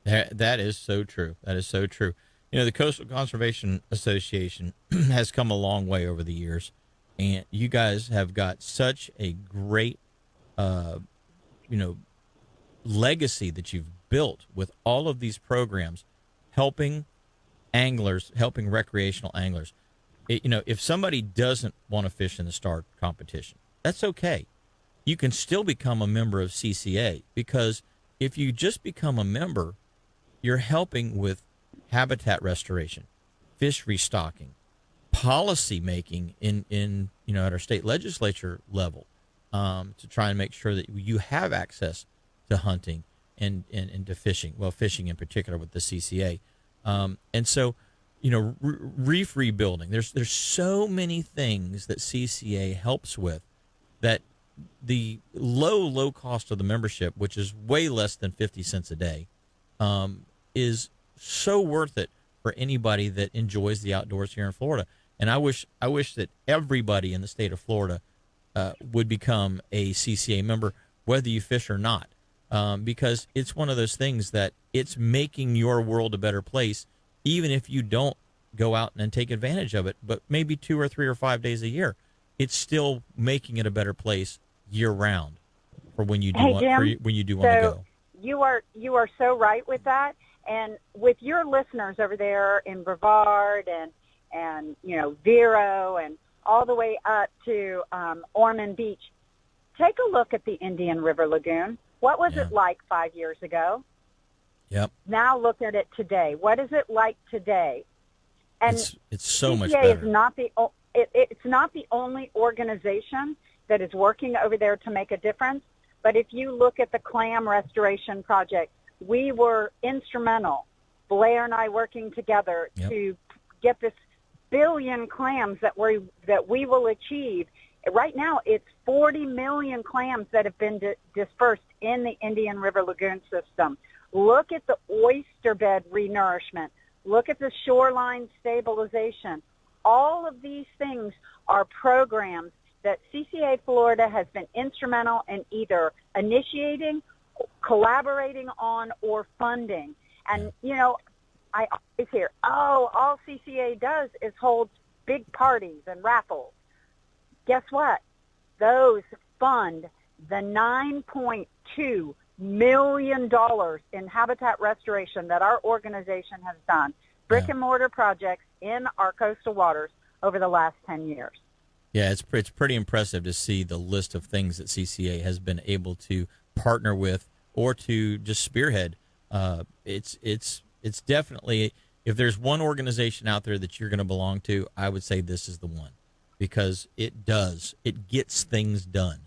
That is so true. That is so true. The Coastal Conservation Association has come a long way over the years, and you guys have got such a great, legacy that you've built with all of these programs, helping anglers, helping recreational anglers. If somebody doesn't want to fish in the star competition, that's okay. You can still become a member of CCA, because if you just become a member, you're helping with habitat restoration, fish restocking, policy making in at our state legislature level, to try and make sure that you have access to hunting and to fishing. Well, fishing in particular with the CCA, and so reef rebuilding. There's so many things that CCA helps with, that the low cost of the membership, which is way less than 50 cents a day, is so worth it for anybody that enjoys the outdoors here in Florida. And I wish that everybody in the state of Florida would become a CCA member, whether you fish or not, because it's one of those things that it's making your world a better place, even if you don't go out and take advantage of it, but maybe 2 or 3 or 5 days a year. It's still making it a better place year round for when you do want to go. You are so right with that. And with your listeners over there in Brevard and Vero and all the way up to Ormond Beach, take a look at the Indian River Lagoon. What was it like 5 years ago? Yep. Now look at it today. What is it like today? And it's so CCA much better. It's not the only organization that is working over there to make a difference. But if you look at the clam restoration project, we were instrumental, Blair and I working together to get this billion clams that we will achieve. Right now, it's 40 million clams that have been dispersed in the Indian River Lagoon system. Look at the oyster bed renourishment. Look at the shoreline stabilization. All of these things are programs that CCA Florida has been instrumental in either initiating, collaborating on, or funding. And, I always hear, all CCA does is hold big parties and raffles. Guess what? Those fund the $9.2 million in habitat restoration that our organization has done. brick and mortar projects in our coastal waters over the last 10 years. Yeah, it's pretty impressive to see the list of things that CCA has been able to partner with or to just spearhead. It's definitely, if there's one organization out there that you're going to belong to, I would say this is the one, because it gets things done.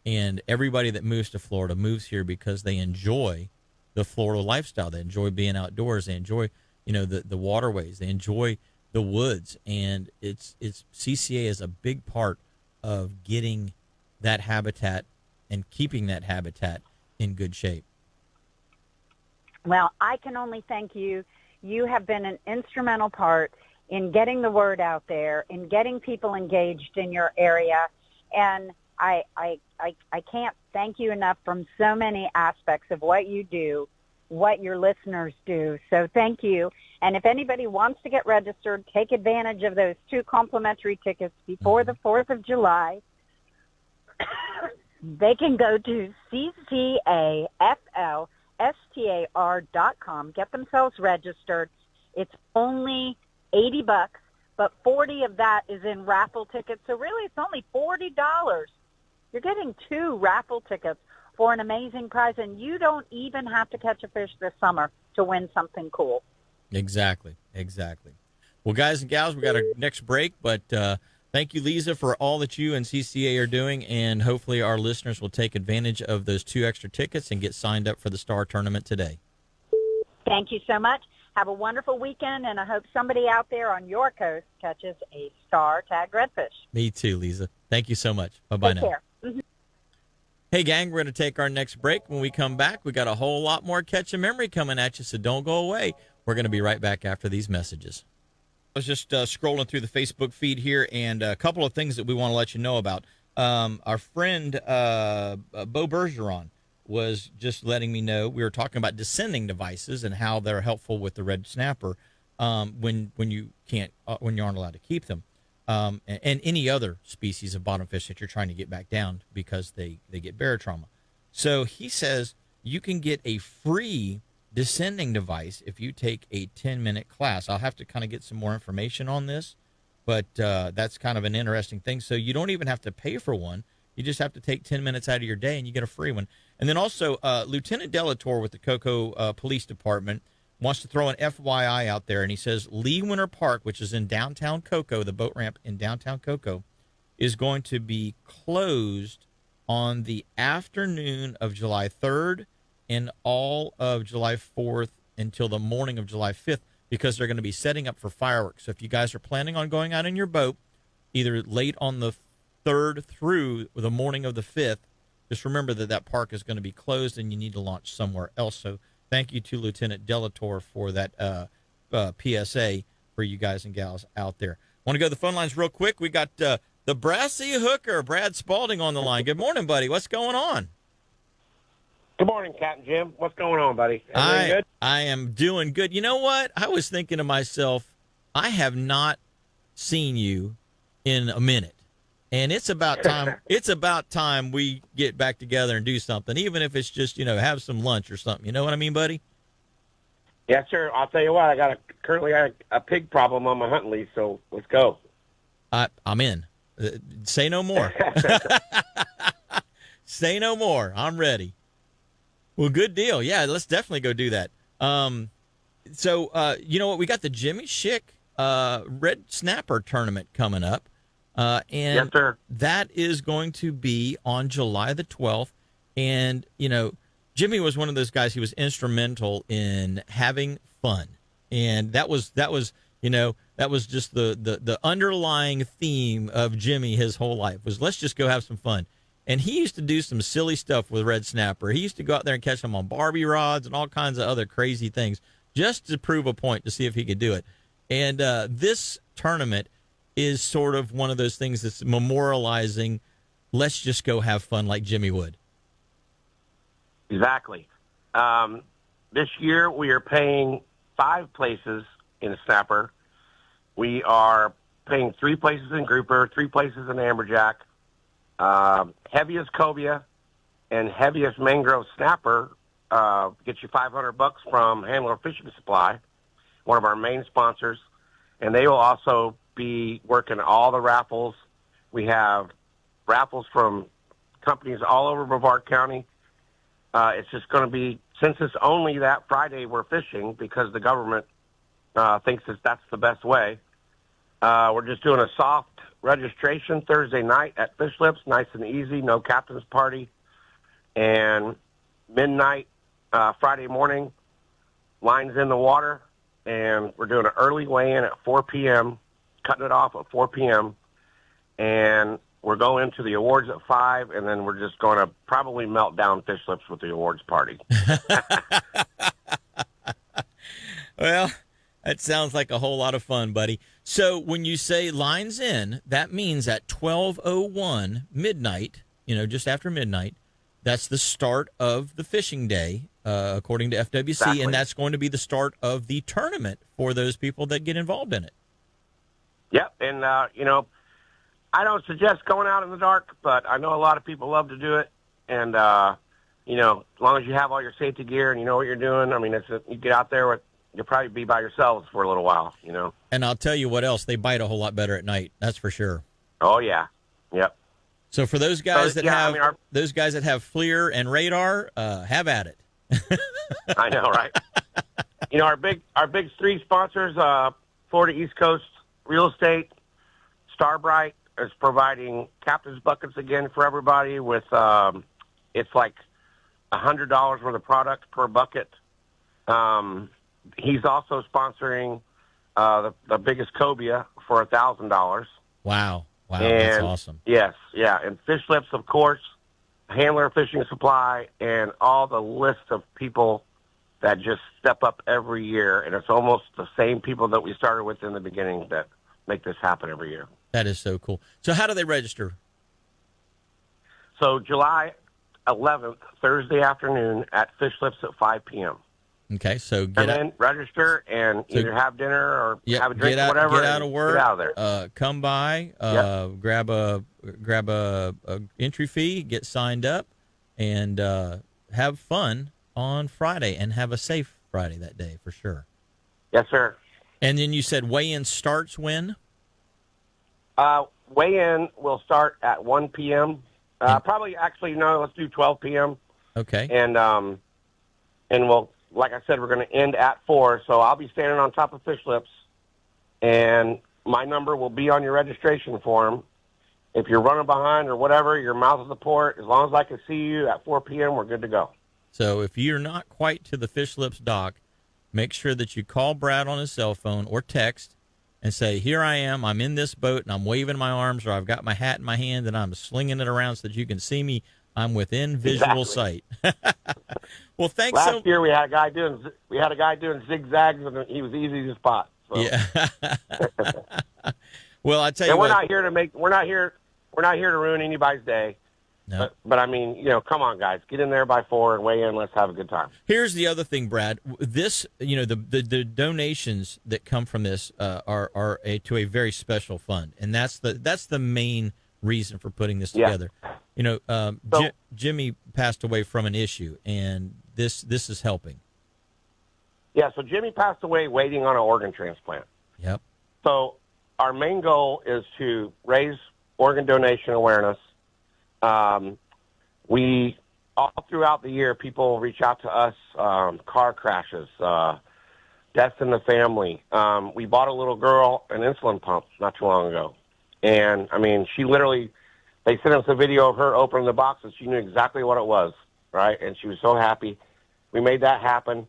And everybody that moves to Florida moves here because they enjoy the Florida lifestyle. They enjoy being outdoors. They enjoy, the waterways. They enjoy the woods. And it's CCA is a big part of getting that habitat and keeping that habitat in good shape. Well, I can only thank you. You have been an instrumental part in getting the word out there, in getting people engaged in your area. And I can't thank you enough from so many aspects of what you do, what your listeners do. So thank you. And if anybody wants to get registered, take advantage of those 2 complimentary tickets before the 4th of July. They can go to CCAFLSTAR.com, get themselves registered. It's only $80, but 40 of that is in raffle tickets. So really, it's only $40. You're getting 2 raffle tickets for an amazing prize, and you don't even have to catch a fish this summer to win something cool. Exactly. Well, guys and gals, we got our next break, but thank you, Lisa, for all that you and CCA are doing, and hopefully our listeners will take advantage of those 2 extra tickets and get signed up for the Star Tournament today. Thank you so much. Have a wonderful weekend, and I hope somebody out there on your coast catches a star-tagged redfish. Me too, Lisa. Thank you so much. Bye-bye now. Take care. Mm-hmm. Hey, gang, we're going to take our next break. When we come back, we got a whole lot more Catch a Memory coming at you, so don't go away. We're going to be right back after these messages. I was just scrolling through the Facebook feed here, and a couple of things that we want to let you know about. Our friend Bo Bergeron was just letting me know, we were talking about descending devices and how they're helpful with the red snapper when you aren't allowed to keep them, and any other species of bottom fish that you're trying to get back down because they get bear trauma. So he says you can get a free descending device if you take a 10-minute class. I'll have to kind of get some more information on this, but that's kind of an interesting thing. So you don't even have to pay for one. You just have to take 10 minutes out of your day, and you get a free one. And then also, Lieutenant Delator with the Cocoa Police Department wants to throw an FYI out there, and he says Lee Winter Park, which is in downtown Cocoa, the boat ramp in downtown Cocoa, is going to be closed on the afternoon of July 3rd and all of July 4th until the morning of July 5th because they're going to be setting up for fireworks. So if you guys are planning on going out in your boat, either late on the 3rd through the morning of the 5th, just remember that park is going to be closed and you need to launch somewhere else. So thank you to Lieutenant Delator for that PSA for you guys and gals out there. Want to go to the phone lines real quick? We got the brassy hooker, Brad Spalding, on the line. Good morning, buddy. What's going on? Good morning, Captain Jim. What's going on, buddy? Everything good? I am doing good. You know what? I was thinking to myself, I have not seen you in a minute. And it's about time. It's about time we get back together and do something, even if it's just have some lunch or something. You know what I mean, buddy? Yes, sir. I'll tell you what. I currently got a pig problem on my hunting lease, so let's go. I'm in. Say no more. Say no more. I'm ready. Well, good deal. Yeah, let's definitely go do that. So you know what? We got the Jimmy Schick Red Snapper tournament coming up. And yes, sir. That is going to be on July the 12th. And, Jimmy was one of those guys. He was instrumental in having fun. And that was just the underlying theme of Jimmy his whole life was let's just go have some fun. And he used to do some silly stuff with red snapper. He used to go out there and catch them on Barbie rods and all kinds of other crazy things just to prove a point to see if he could do it. And this tournament is sort of one of those things that's memorializing, let's just go have fun like Jimmy would. Exactly. This year we are paying 5 places in a snapper. We are paying 3 places in grouper, 3 places in amberjack. Heaviest cobia and heaviest mangrove snapper gets you $500 from Handler Fishing Supply. one of our main sponsors, and they will also be working all the raffles. We have raffles from companies all over Brevard County. It's just going to be, since it's only that Friday we're fishing because the government thinks that's the best way, we're just doing a soft registration Thursday night at Fish Lips, nice and easy, no captain's party. And midnight Friday morning, lines in the water, and we're doing an early weigh-in at 4 p.m., cutting it off at 4 p.m., and we're going to the awards at 5, and then we're just going to probably melt down Fish Lips with the awards party. Well, that sounds like a whole lot of fun, buddy. So when you say lines in, that means at 12:01 midnight, just after midnight, that's the start of the fishing day, according to FWC, Exactly. And that's going to be the start of the tournament for those people that get involved in it. Yep, and, I don't suggest going out in the dark, but I know a lot of people love to do it, and, as long as you have all your safety gear and you know what you're doing, I mean, you get out there you'll probably be by yourselves for a little while, And I'll tell you what else, they bite a whole lot better at night, that's for sure. Oh, yeah, yep. So for those guys that have FLIR and radar, have at it. I know, right? Our big three sponsors, Florida East Coast Real Estate, Starbright is providing captain's buckets again for everybody with it's like $100 worth of product per bucket. He's also sponsoring the biggest cobia for $1,000. Wow, and, that's awesome. Yes, yeah, and Fish Lips, of course, Handler Fishing Supply, and all the list of people that just step up every year, and it's almost the same people that we started with in the beginning that make this happen every year. That is so cool. So how do they register? So July 11th, Thursday afternoon at Fish Lips at 5 p.m. Okay, so Come in, register, and either have dinner or have a drink or whatever. Get out of work. Get out of there. Come by. Grab a entry fee. Get signed up, and have fun on Friday, and have a safe Friday that day for sure. Yes, sir. And then you said weigh-in starts when? Weigh-in will start at 1 p.m. Probably, actually, no, let's do 12 p.m. Okay. And we'll, like I said, we're going to end at 4. So I'll be standing on top of Fish Lips, and my number will be on your registration form. If you're running behind or whatever, you're mouth of the port, as long as I can see you at 4 p.m., we're good to go. So if you're not quite to the Fish Lips dock, make sure that you call Brad on his cell phone or text and say, here I am, I'm in this boat, and I'm waving my arms, or I've got my hat in my hand, and I'm slinging it around so that you can see me. I'm within visual sight. Well, thanks. Last year we had a guy doing zigzags, and he was easy to spot. So. Yeah. Well, I tell you, we're not here to ruin anybody's day. No. But I mean, come on, guys, get in there by 4 and weigh in. Let's have a good time. Here's the other thing, Brad. This, the donations that come from this are to a very special fund, and that's the main reason for putting this together. Jimmy passed away from an issue, and this is helping. Yeah. So Jimmy passed away waiting on an organ transplant. Yep. So our main goal is to raise organ donation awareness. We all throughout the year, people reach out to us, car crashes, deaths in the family. We bought a little girl an insulin pump not too long ago. And I mean, they sent us a video of her opening the box, and she knew exactly what it was, right? And she was so happy. We made that happen.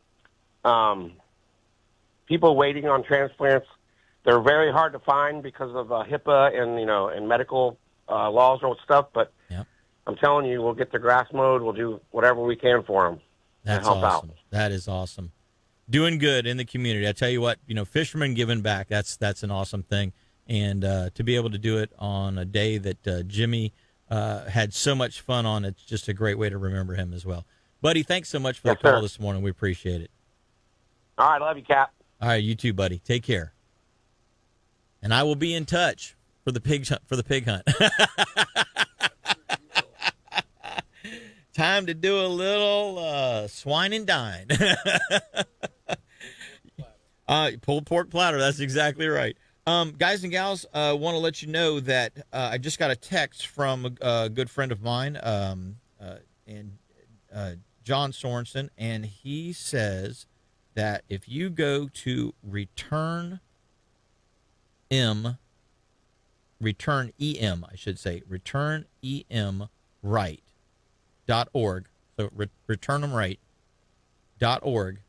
People waiting on transplants, they're very hard to find because of HIPAA and medical laws or stuff, but yep. I'm telling you, we'll get the grass mowed. We'll do whatever we can for them to help awesome. Out. That is awesome. Doing good in the community. I tell you what, fishermen giving back, that's an awesome thing. And to be able to do it on a day that Jimmy had so much fun on, it's just a great way to remember him as well. Buddy, thanks so much for the call this morning. We appreciate it. All right, love you, Cap. All right, you too, buddy. Take care. And I will be in touch for the pig hunt. Time to do a little swine and dine. Pulled pork platter. That's exactly right. Guys and gals, want to let you know that I just got a text from a good friend of mine, and John Sorensen, and he says that if you go to return EM, I should say, returnemright.org, so returnemright.org,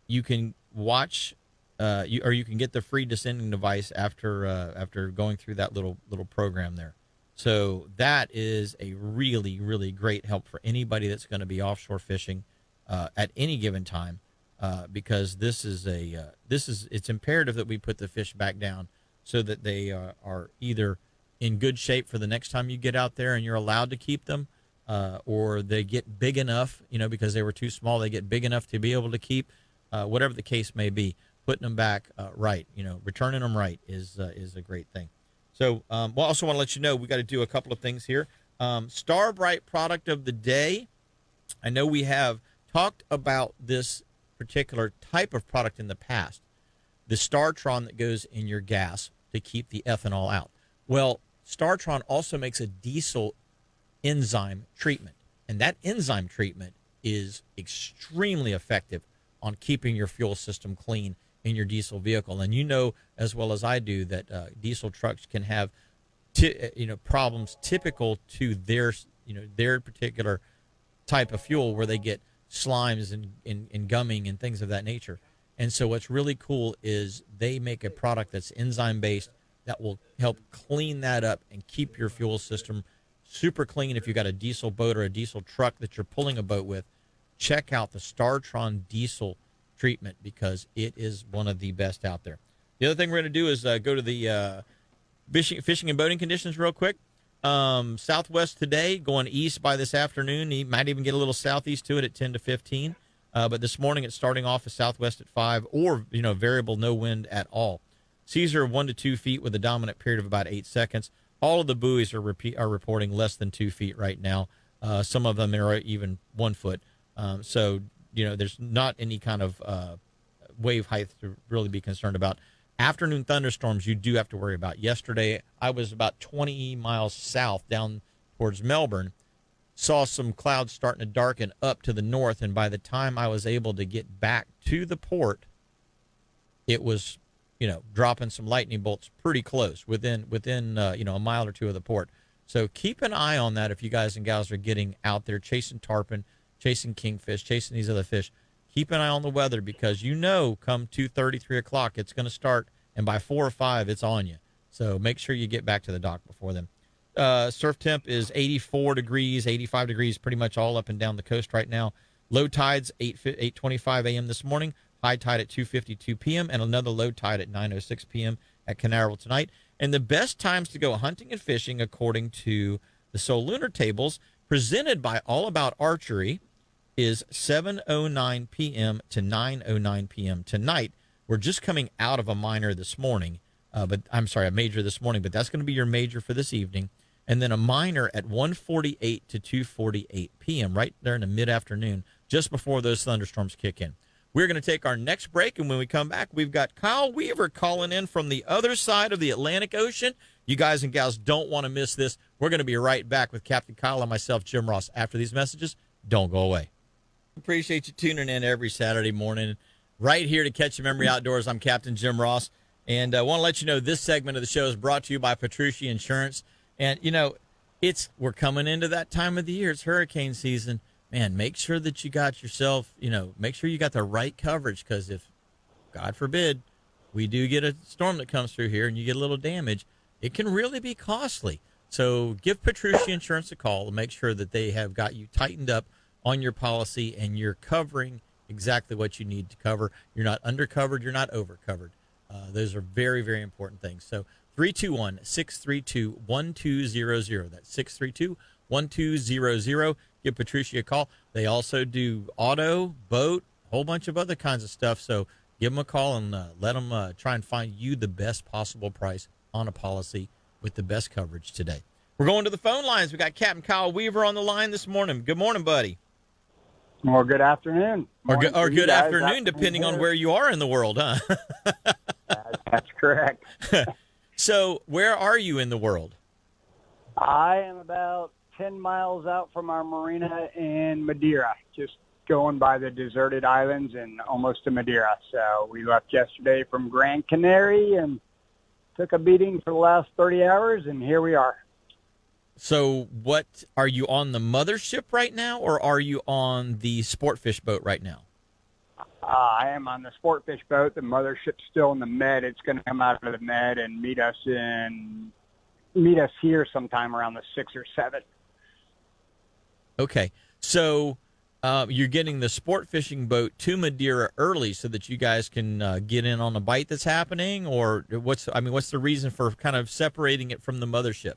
you can watch you can get the free descending device after going through that little program there. So that is a really, really great help for anybody that's going to be offshore fishing at any given time, because it's imperative that we put the fish back down so that they are either in good shape for the next time you get out there and you're allowed to keep them, or they get big enough, because they were too small, they get big enough to be able to keep, whatever the case may be. Putting them back right, returning them right is a great thing. So we'll also want to let you know we got to do a couple of things here. Star Bright product of the day. I know we have talked about this particular type of product in the past, the Startron that goes in your gas to keep the ethanol out. Well, Startron also makes a diesel enzyme treatment, and that enzyme treatment is extremely effective on keeping your fuel system clean in your diesel vehicle. And as well as I do that diesel trucks can have problems typical to their particular type of fuel, where they get slimes and gumming and things of that nature. And so what's really cool is they make a product that's enzyme based that will help clean that up and keep your fuel system super clean. If you got a diesel boat or a diesel truck that you're pulling a boat with, check out the Startron diesel treatment, because it is one of the best out there. The other thing we're going to do is go to the fishing and boating conditions real quick. Southwest today, going east by this afternoon. You might even get a little southeast to it at 10 to 15. But this morning it's starting off as southwest at 5, or variable, no wind at all. Seas are 1 to 2 feet with a dominant period of about 8 seconds. All of the buoys are reporting less than 2 feet right now. Some of them are even 1 foot. So there's not any kind of wave height to really be concerned about. Afternoon thunderstorms you do have to worry about. Yesterday, I was about 20 miles south down towards Melbourne, saw some clouds starting to darken up to the north, and by the time I was able to get back to the port, it was, dropping some lightning bolts pretty close within a mile or two of the port. So keep an eye on that if you guys and gals are getting out there chasing tarpon, chasing kingfish, chasing these other fish. Keep an eye on the weather, because come 2:30, 3 o'clock, it's going to start, and by 4 or 5, it's on you. So make sure you get back to the dock before then. Surf temp is 84 degrees, 85 degrees, pretty much all up and down the coast right now. Low tides 8:25 a.m. this morning, high tide at 2:52 p.m., and another low tide at 9:06 p.m. at Canaveral tonight. And the best times to go hunting and fishing, according to the Soul Lunar tables presented by All About Archery, is 7:09 p.m. to 9:09 p.m. tonight. We're just coming out of a minor this morning, a major this morning, but that's going to be your major for this evening. And then a minor at 1:48 to 2:48 p.m., right there in the mid-afternoon, just before those thunderstorms kick in. We're going to take our next break, and when we come back, we've got Kyle Weaver calling in from the other side of the Atlantic Ocean. You guys and gals don't want to miss this. We're going to be right back with Captain Kyle and myself, Jim Ross, after these messages. Don't go away. Appreciate you tuning in every Saturday morning right here to Catch a Memory Outdoors. I'm Captain Jim Ross, and I want to let you know this segment of the show is brought to you by Petrucci Insurance. And, we're coming into that time of the year. It's hurricane season. Man, make sure that you got yourself, make sure you got the right coverage, because if, God forbid, we do get a storm that comes through here and you get a little damage, it can really be costly. So give Petrucci Insurance a call and make sure that they have got you tightened up on your policy and you're covering exactly what you need to cover. You're not undercovered. You're not overcovered. Those are very, very important things. So 321-632-1200. That's 632-1200. Give Petrucci a call. They also do auto, boat, a whole bunch of other kinds of stuff. So give them a call and let them try and find you the best possible price on a policy with the best coverage today. We're going to the phone lines. We got Captain Kyle Weaver on the line this morning. Good morning, buddy. Well, good afternoon. Or Morning for you good guys. afternoon, depending on here. where you are in the world, huh? That's correct. So, where are you in the world? I am about 10 miles out from our marina in Madeira, just going by the deserted islands and almost to Madeira. So we left yesterday from Gran Canaria and took a beating for the last 30 hours, and here we are. So, what are you on the mothership right now, or are you on the sport fish boat right now? I am on the sport fish boat. The mothership's still in the Med. It's going to come out of the Med and meet us here sometime around the 6th or 7th. Okay, so you're getting the sport fishing boat to Madeira early so that you guys can get in on the bite that's happening, or what's the reason for kind of separating it from the mothership?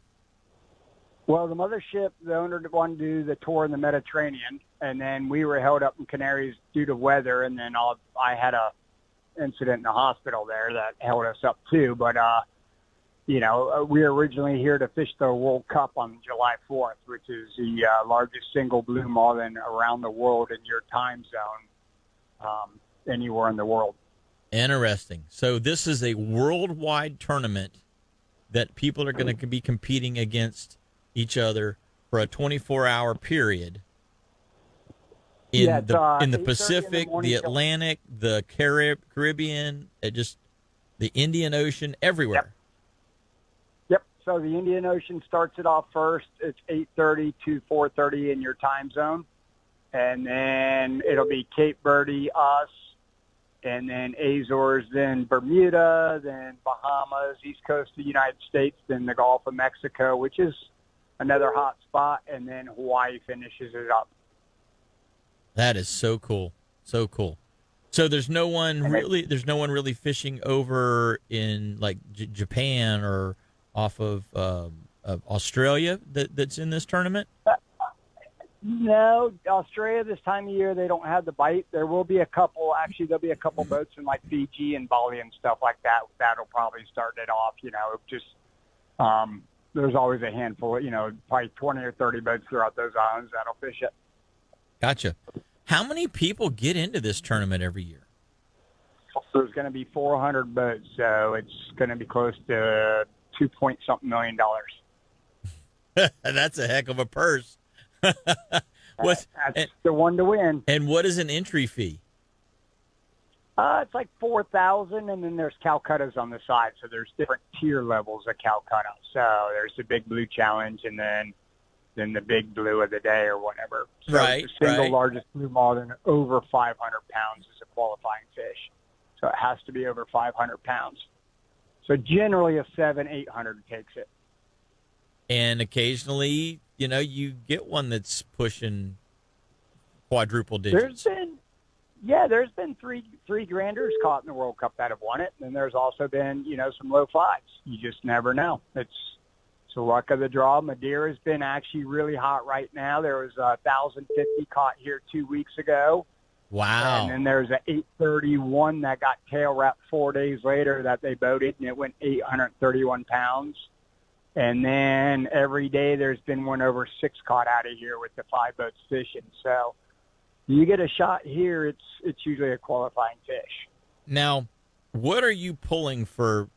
Well, the mothership, the owner wanted to do the tour in the Mediterranean, and then we were held up in Canaries due to weather, and then I had a incident in the hospital there that held us up too. But, we were originally here to fish the World Cup on July 4th, which is the largest single blue marlin around the world in your time zone anywhere in the world. Interesting. So this is a worldwide tournament that people are going to be competing against each other for a 24-hour period in the Pacific, the Atlantic, the Caribbean, just the Indian Ocean, everywhere. Yep. So the Indian Ocean starts it off first. It's 8:30 to 4:30 in your time zone, and then it'll be Cape Verde, us, and then Azores, then Bermuda, then Bahamas, East Coast of the United States, then the Gulf of Mexico, which is another hot spot, and then Hawaii finishes it up. That is so cool. So cool. So there's no one really fishing over in like Japan or off of Australia that's in this tournament? No, Australia this time of year, they don't have the bite. There will be a couple, actually there'll be a couple boats in like Fiji and Bali and stuff like that. That'll probably start it off, there's always a handful, probably 20 or 30 boats throughout those islands that'll fish it. Gotcha. How many people get into this tournament every year? There's going to be 400 boats, so it's going to be close to $2-point-something million. That's a heck of a purse. That's the one to win. And what is an entry fee? It's like $4,000, and then there's Calcuttas on the side. So there's different tier levels of Calcutta. So there's the Big Blue Challenge, and then the Big Blue of the day or whatever. So right. The single largest blue marlin over 500 pounds is a qualifying fish. So it has to be over 500 pounds. So generally a 700-800 takes it. And occasionally, you get one that's pushing quadruple digits. There's been three granders caught in the World Cup that have won it, and there's also been some low fives. You just never know. It's the luck of the draw. Madeira's been actually really hot right now. There was 1,050 caught here 2 weeks ago. Wow! And then there's an 831 that got tail wrapped 4 days later that they boated, and it went 831 pounds. And then every day there's been one over 6 caught out of here with the 5 boats fishing. So you get a shot here, it's usually a qualifying fish. Now, what are you pulling for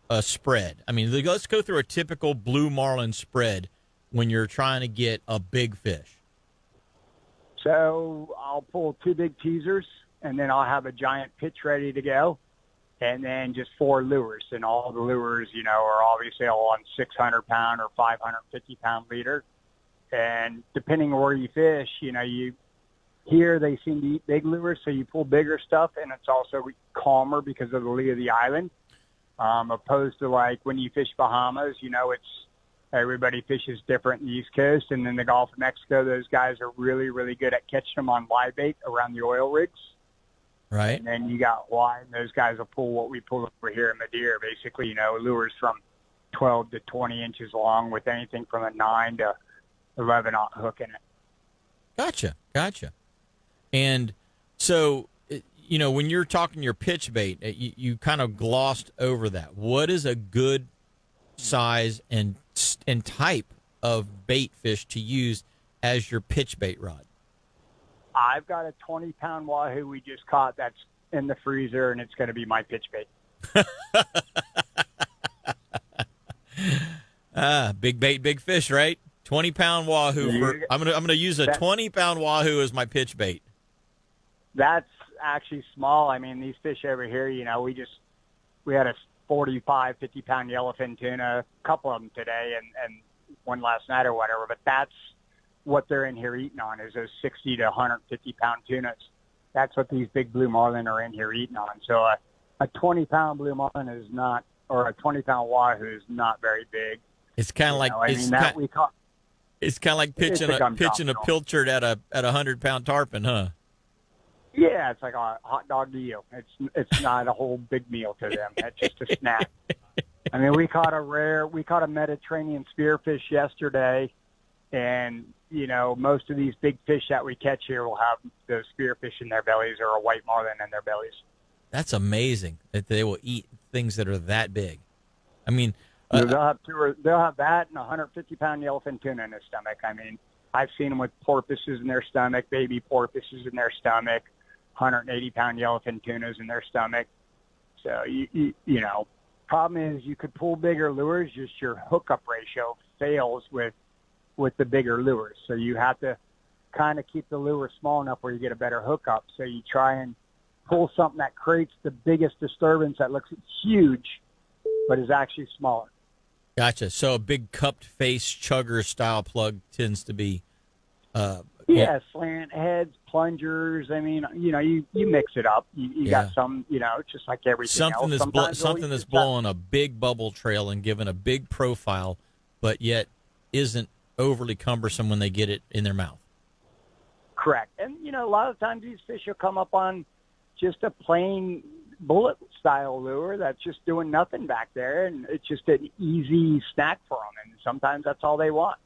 a spread? I mean, let's go through a typical blue marlin spread when you're trying to get a big fish. So I'll pull 2 big teasers, and then I'll have a giant pitch ready to go, and then just 4 lures. And all the lures, are obviously all on 600-pound or 550-pound leader. And depending on where you fish, here they seem to eat big lures, so you pull bigger stuff, and it's also calmer because of the lee of the island. Opposed to like when you fish Bahamas, it's everybody fishes different in the East Coast, and then the Gulf of Mexico, those guys are really, really good at catching them on live bait around the oil rigs. Right. And then you got Hawaii, and those guys will pull what we pull over here in Madeira, basically, lures from 12 to 20 inches long with anything from a 9 to 11-aught hook in it. Gotcha. And so, when you're talking your pitch bait, you kind of glossed over that. What is a good size and type of bait fish to use as your pitch bait rod? I've got a 20-pound wahoo we just caught that's in the freezer, and it's going to be my pitch bait. Big bait, big fish, right? 20-pound wahoo. I'm gonna use a 20-pound wahoo as my pitch bait. That's actually small. I mean, these fish over here, we had a 45, 50-pound yellowfin tuna, a couple of them today, and one last night or whatever. But that's what they're in here eating on, is those 60 to 150-pound tunas. That's what these big blue marlin are in here eating on. So a 20-pound blue marlin is not, or a 20-pound wahoo is not very big. It's kind of like it's kind of like pitching a pilchard at a 100-pound tarpon, huh? Yeah, it's like a hot dog to you. It's not a whole big meal to them. It's just a snack. I mean, we caught a Mediterranean spearfish yesterday, and most of these big fish that we catch here will have those spearfish in their bellies or a white marlin in their bellies. That's amazing that they will eat things that are that big. I mean, they'll have that and a 150-pound yellowfin tuna in their stomach. I mean, I've seen them with porpoises in their stomach, baby porpoises in their stomach, 180-pound yellowfin tunas in their stomach. So, problem is you could pull bigger lures, just your hookup ratio fails with the bigger lures. So you have to kind of keep the lure small enough where you get a better hookup. So you try and pull something that creates the biggest disturbance that looks huge but is actually smaller. Gotcha. So a big cupped face chugger style plug tends to be slant heads, plungers. I mean, you mix it up. You got some, it's just like everything else. Something that's blowing a big bubble trail and giving a big profile, but yet isn't overly cumbersome when they get it in their mouth. Correct. And, a lot of times these fish will come up on just a plain bullet style lure that's just doing nothing back there, and it's just an easy snack for them. And sometimes that's all they want.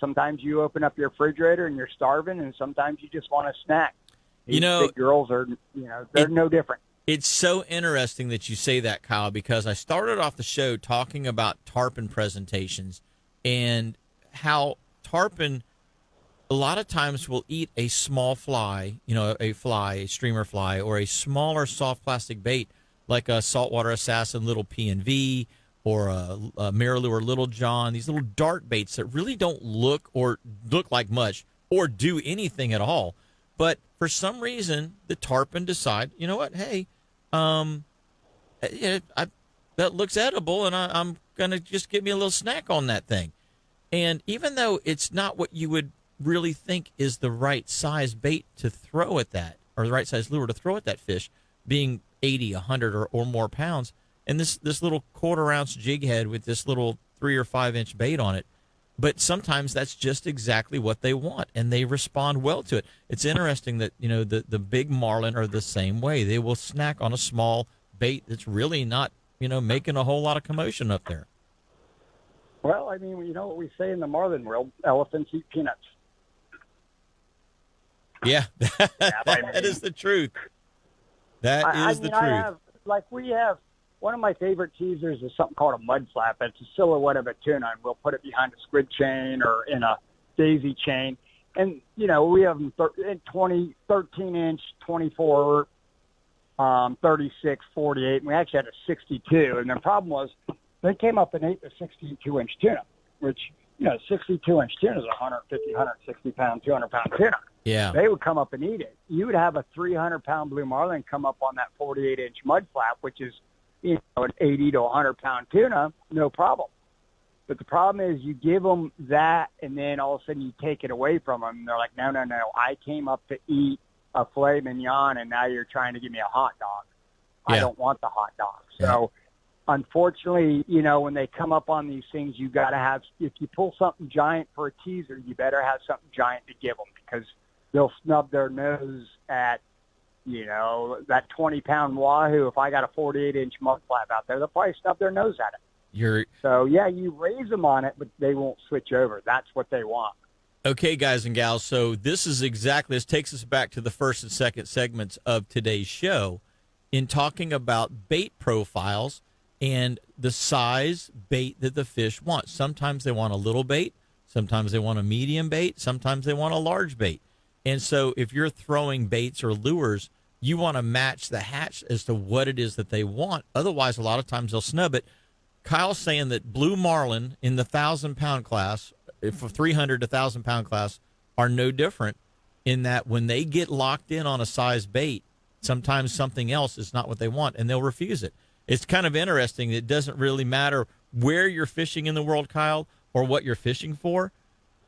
Sometimes you open up your refrigerator and you're starving, and sometimes you just want a snack. These big girls are, they're no different. It's so interesting that you say that, Kyle, because I started off the show talking about tarpon presentations and how tarpon a lot of times will eat a small fly, a streamer fly, or a smaller soft plastic bait like a saltwater assassin little P&V or a Mirror Little John, these little dart baits that really don't look like much or do anything at all. But for some reason, the tarpon decide, you know what, hey, that looks edible, and I'm going to just give me a little snack on that thing. And even though it's not what you would really think is the right size bait to throw at that, or the right size lure to throw at that fish, being 80, 100 or more pounds, and this little quarter-ounce jig head with this little 3 or 5 inch bait on it, but sometimes that's just exactly what they want, and they respond well to it. It's interesting that the big marlin are the same way. They will snack on a small bait that's really not making a whole lot of commotion up there. Well, I mean, what we say in the marlin world: elephants eat peanuts. Yeah, that is the truth. That is the truth. We have one of my favorite teasers is something called a mud flap. It's a silhouette of a tuna, and we'll put it behind a squid chain or in a daisy chain. And, we have them 13-inch, 24, 36, 48, and we actually had a 62. And the problem was they came up and ate the 62-inch tuna, which, 62-inch tuna is 150, 160-pound, 200-pound tuna. Yeah. They would come up and eat it. You would have a 300-pound blue marlin come up on that 48-inch mud flap, which is, an 80 to 100-pound tuna, no problem. But the problem is you give them that, and then all of a sudden you take it away from them. And they're like, no, I came up to eat a filet mignon, and now you're trying to give me a hot dog. Yeah. I don't want the hot dog. So, unfortunately, when they come up on these things, you got to have, if you pull something giant for a teaser, you better have something giant to give them, because they'll snub their nose at, that 20-pound wahoo. If I got a 48-inch mud flap out there, they'll probably snub their nose at it. So, you raise them on it, but they won't switch over. That's what they want. Okay, guys and gals, so this takes us back to the first and second segments of today's show in talking about bait profiles and the size bait that the fish want. Sometimes they want a little bait. Sometimes they want a medium bait. Sometimes they want a large bait. And so if you're throwing baits or lures, you want to match the hatch as to what it is that they want. Otherwise, a lot of times they'll snub it. Kyle's saying that blue marlin in the 1,000-pound class, for 300 to 1,000-pound class, are no different in that when they get locked in on a size bait, sometimes something else is not what they want, and they'll refuse it. It's kind of interesting. It doesn't really matter where you're fishing in the world, Kyle, or what you're fishing for.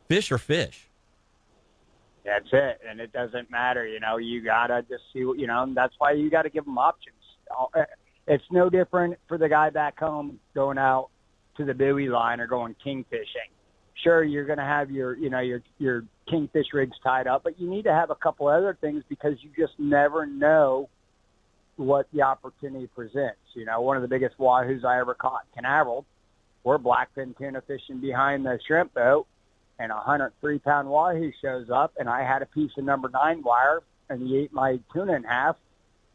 Fish are fish. That's it. And it doesn't matter. You got to just see what, and that's why you got to give them options. It's no different for the guy back home going out to the buoy line or going king fishing. Sure, you're going to have your kingfish rigs tied up, but you need to have a couple other things because you just never know what the opportunity presents. One of the biggest wahoos I ever caught in Canaveral, we're blackfin tuna fishing behind the shrimp boat, and a 103-pound wahoo shows up, and I had a piece of number 9 wire, and he ate my tuna in half,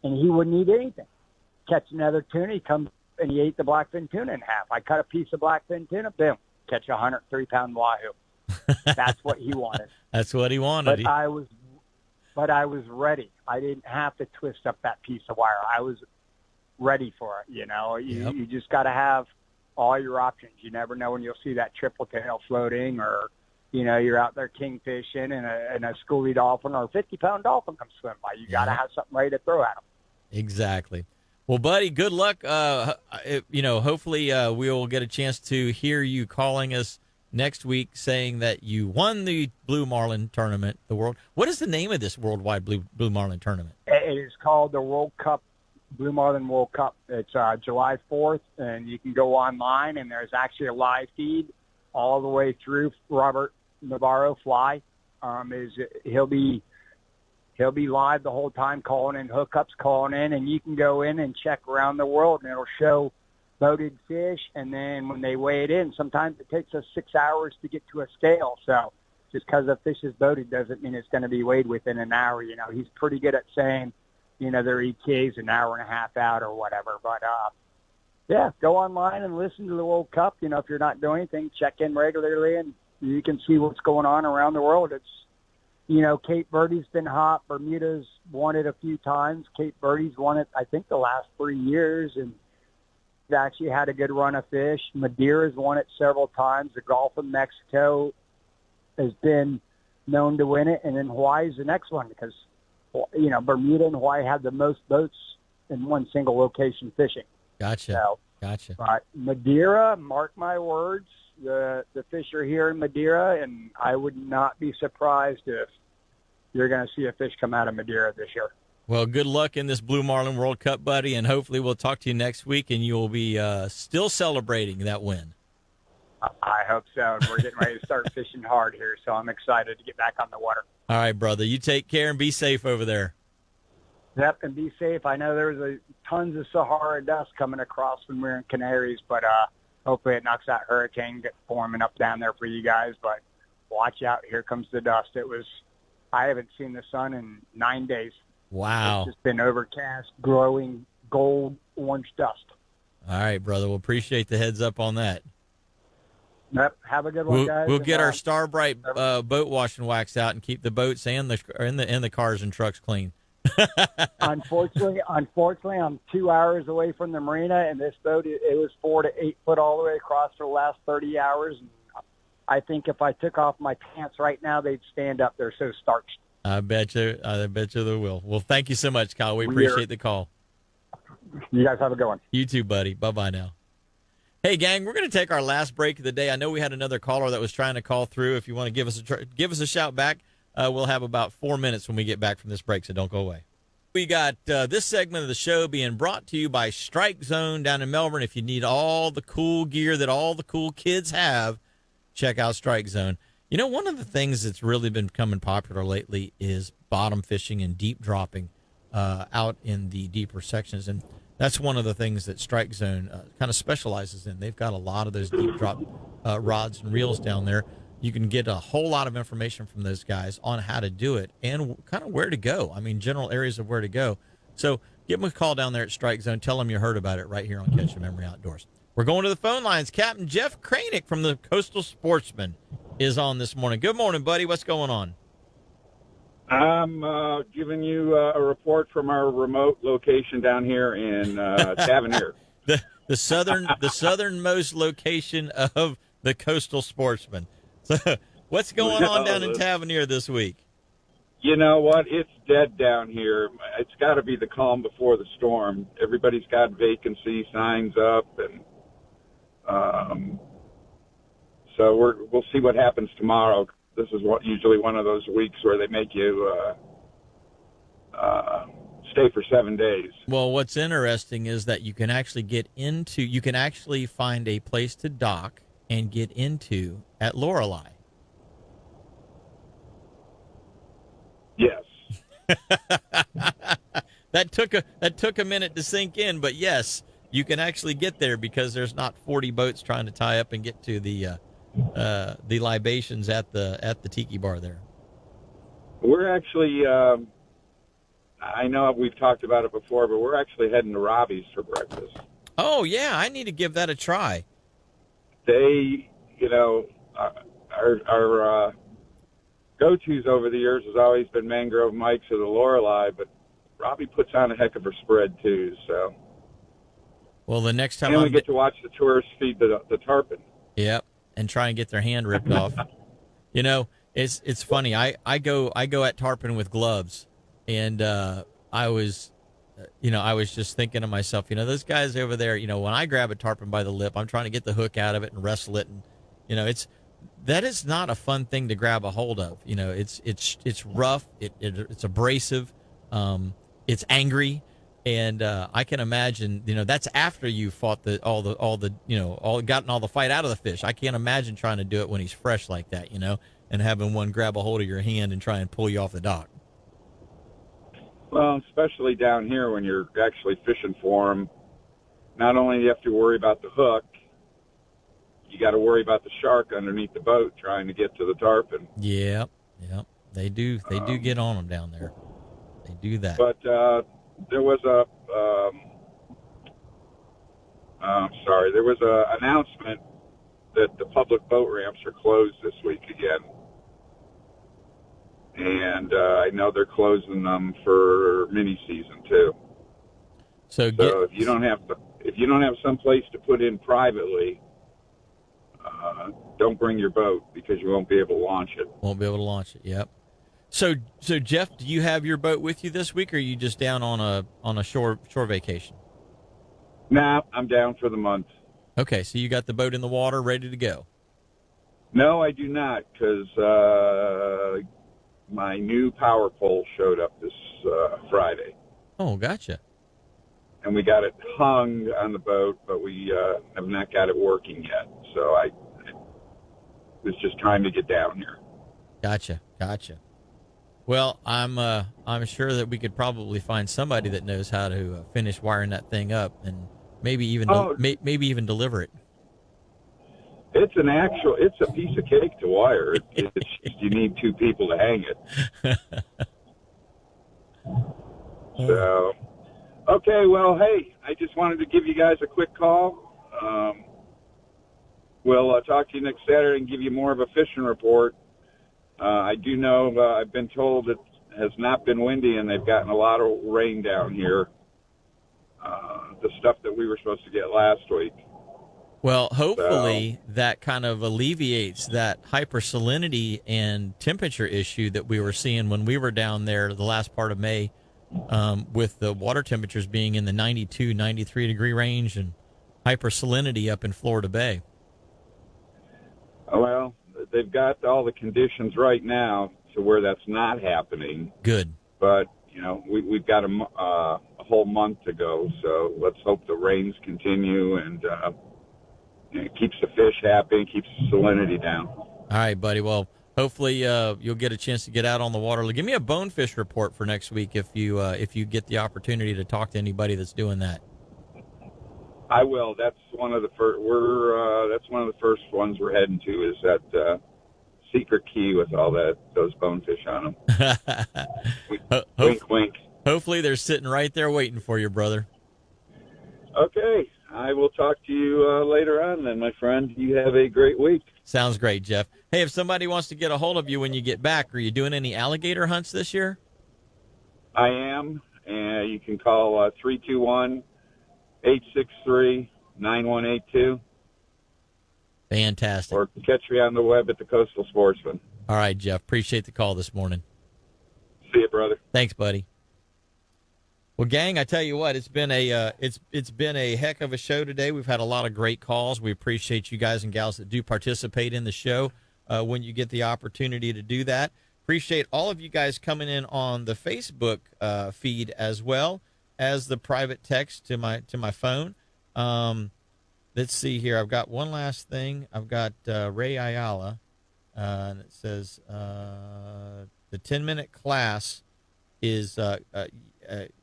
and he wouldn't eat anything. Catch another tuna, he comes and he ate the blackfin tuna in half. I cut a piece of blackfin tuna, boom, catch a 103-pound wahoo. That's what he wanted. That's what he wanted. But I was ready. I didn't have to twist up that piece of wire. I was ready for it. You just got to have all your options. You never know when you'll see that triple tail floating, or you're out there king fishing and a schoolie dolphin or a 50-pound dolphin comes swimming by. You got to have something ready to throw at them. Exactly. Well, buddy, good luck. Hopefully we'll get a chance to hear you calling us next week saying that you won the Blue Marlin tournament, the world. What is the name of this worldwide Blue Marlin tournament? It is called the World Cup, Blue Marlin World Cup. It's July 4th, and you can go online, and there's actually a live feed all the way through. Robert Navarro Fly he'll be live the whole time, calling in hookups, calling in, and you can go in and check around the world, and it'll show boated fish, and then when they weigh it in, sometimes it takes us 6 hours to get to a scale. So just because a fish is boated doesn't mean it's going to be weighed within an hour. He's pretty good at saying, their ETA is an hour and a half out or whatever. But, yeah, go online and listen to the World Cup. If you're not doing anything, check in regularly, and you can see what's going on around the world. It's, Cape Verde's been hot. Bermuda's won it a few times. Cape Verde's won it, I think, the last 3 years, and actually had a good run of fish. Madeira's won it several times. The Gulf of Mexico has been known to win it, and then Hawaii's the next one because, Bermuda and Hawaii have the most boats in one single location fishing. Gotcha. Gotcha. But Madeira, mark my words, the fish are here in Madeira, and I would not be surprised if you're going to see a fish come out of Madeira this year. Well, good luck in this Blue Marlin World Cup, buddy, and hopefully we'll talk to you next week, and you'll be still celebrating that win. I hope so. We're getting ready to start fishing hard here, so I'm excited to get back on the water. All right, brother. You take care and be safe over there. Yep, and be safe. I know there's tons of Sahara dust coming across when we're in Canaries, but hopefully it knocks that hurricane forming up down there for you guys. But watch out. Here comes the dust. I haven't seen the sun in 9 days. Wow. It's just been overcast, glowing gold, orange dust. All right, brother. We'll appreciate the heads up on that. Yep. Have a good one, guys. We'll get our Star Bright boat wash and wax out and keep the boats and the cars and trucks clean. Unfortunately, I'm 2 hours away from the marina, and this boat, it was 4 to 8 foot all the way across for the last 30 hours. And I think if I took off my pants right now, they'd stand up. They're so starched. I bet you they will. Well, thank you so much, Kyle. We appreciate the call. You guys have a good one. You too, buddy. Bye-bye now. Hey, gang, we're going to take our last break of the day. I know we had another caller that was trying to call through. If you want to give us a shout back, we'll have about 4 minutes when we get back from this break, so don't go away. We got this segment of the show being brought to you by Strike Zone down in Melbourne. If you need all the cool gear that all the cool kids have, check out Strike Zone. One of the things that's really been becoming popular lately is bottom fishing and deep dropping out in the deeper sections. And that's one of the things that Strike Zone kind of specializes in. They've got a lot of those deep drop rods and reels down there. You can get a whole lot of information from those guys on how to do it and kind of where to go. I mean, general areas of where to go. So give them a call down there at Strike Zone. Tell them you heard about it right here on Catch Your Memory Outdoors. We're going to the phone lines. Captain Jeff Kranick from the Coastal Sportsman is on this morning. Good morning, buddy. What's going on? I'm giving you a report from our remote location down here in Tavernier. The southernmost location of the coastal sportsman. So, what's going on down in Tavernier this week? You know what? It's dead down here. It's got to be the calm before the storm. Everybody's got vacancy signs up, and so we'll see what happens tomorrow. This is usually one of those weeks where they make you stay for 7 days. Well, what's interesting is that you can actually find a place to dock and get into at Lorelei. Yes. That took a minute to sink in, but yes, you can actually get there because there's not 40 boats trying to tie up and get to the libations at the tiki bar there. We're actually, I know we've talked about it before, but we're actually heading to Robbie's for breakfast. Oh yeah, I need to give that a try. They, our go-tos over the years has always been Mangrove Mike's or the Lorelei, but Robbie puts on a heck of a spread too. So, well, the next time we get to watch the tourists feed the tarpon. Yep, and try and get their hand ripped off. It's funny. I go at tarpon with gloves, and I was just thinking to myself, those guys over there, when I grab a tarpon by the lip, I'm trying to get the hook out of it and wrestle it, and that is not a fun thing to grab a hold of. It's rough, it's abrasive, it's angry, and I can imagine, that's after you fought gotten all the fight out of the fish. I can't imagine trying to do it when he's fresh like that, and having one grab a hold of your hand and try and pull you off the dock. Well, especially down here when you're actually fishing for them, not only do you have to worry about the hook, you got to worry about the shark underneath the boat trying to get to the tarpon. Yeah. They do get on them down there. They do that. But there was a announcement that the public boat ramps are closed this week again. And I know they're closing them for mini season too. So if you don't have some place to put in privately, don't bring your boat because you won't be able to launch it. Won't be able to launch it. Yep. So Jeff, do you have your boat with you this week, or are you just down on a shore vacation? Nah, I'm down for the month. Okay, so you got the boat in the water, ready to go. No, I do not, because my new power pole showed up this Friday. Oh, gotcha. And we got it hung on the boat, but we have not got it working yet. So I was just trying to get down here. Gotcha. Well, I'm sure that we could probably find somebody that knows how to finish wiring that thing up, and maybe even deliver it. It's a piece of cake to wire. You need two people to hang it. So, okay, well, hey, I just wanted to give you guys a quick call. We'll talk to you next Saturday and give you more of a fishing report. I do know I've been told it has not been windy, and they've gotten a lot of rain down here, the stuff that we were supposed to get last week. Well, hopefully that kind of alleviates that hypersalinity and temperature issue that we were seeing when we were down there the last part of May, with the water temperatures being in the 92, 93 degree range and hypersalinity up in Florida Bay. Well, they've got all the conditions right now to where that's not happening. Good. But, we've got a whole month to go, so let's hope the rains continue and it keeps the fish happy and keeps the salinity down. All right, buddy. Well, hopefully you'll get a chance to get out on the water. Give me a bonefish report for next week if you get the opportunity to talk to anybody that's doing that. I will. That's one of the first. That's one of the first ones we're heading to. Is that Secret Key with all those bonefish on them. Wink, wink. Hopefully they're sitting right there waiting for you, brother. Okay. I will talk to you later on then, my friend. You have a great week. Sounds great, Jeff. Hey, if somebody wants to get a hold of you when you get back, are you doing any alligator hunts this year? I am, and you can call 321-863-9182. Fantastic. Or catch me on the web at the Coastal Sportsman. All right, Jeff. Appreciate the call this morning. See you, brother. Thanks, buddy. Well, gang, I tell you what, it's been a it's been a heck of a show today. We've had a lot of great calls. We appreciate you guys and gals that do participate in the show when you get the opportunity to do that. Appreciate all of you guys coming in on the Facebook feed as well as the private text to my phone. Let's see here. I've got one last thing. I've got Ray Ayala, and it says the 10-minute class is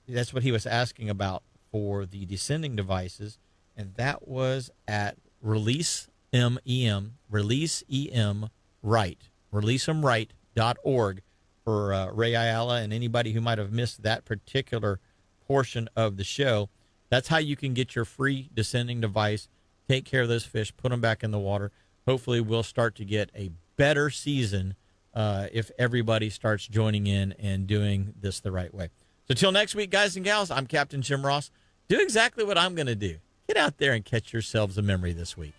that's what he was asking about for the descending devices, and that was at releaseemright.org for Ray Ayala and anybody who might have missed that particular portion of the show. That's how you can get your free descending device, take care of those fish, put them back in the water. Hopefully we'll start to get a better season if everybody starts joining in and doing this the right way. So till next week, guys and gals, I'm Captain Jim Ross. Do exactly what I'm going to do. Get out there and catch yourselves a memory this week.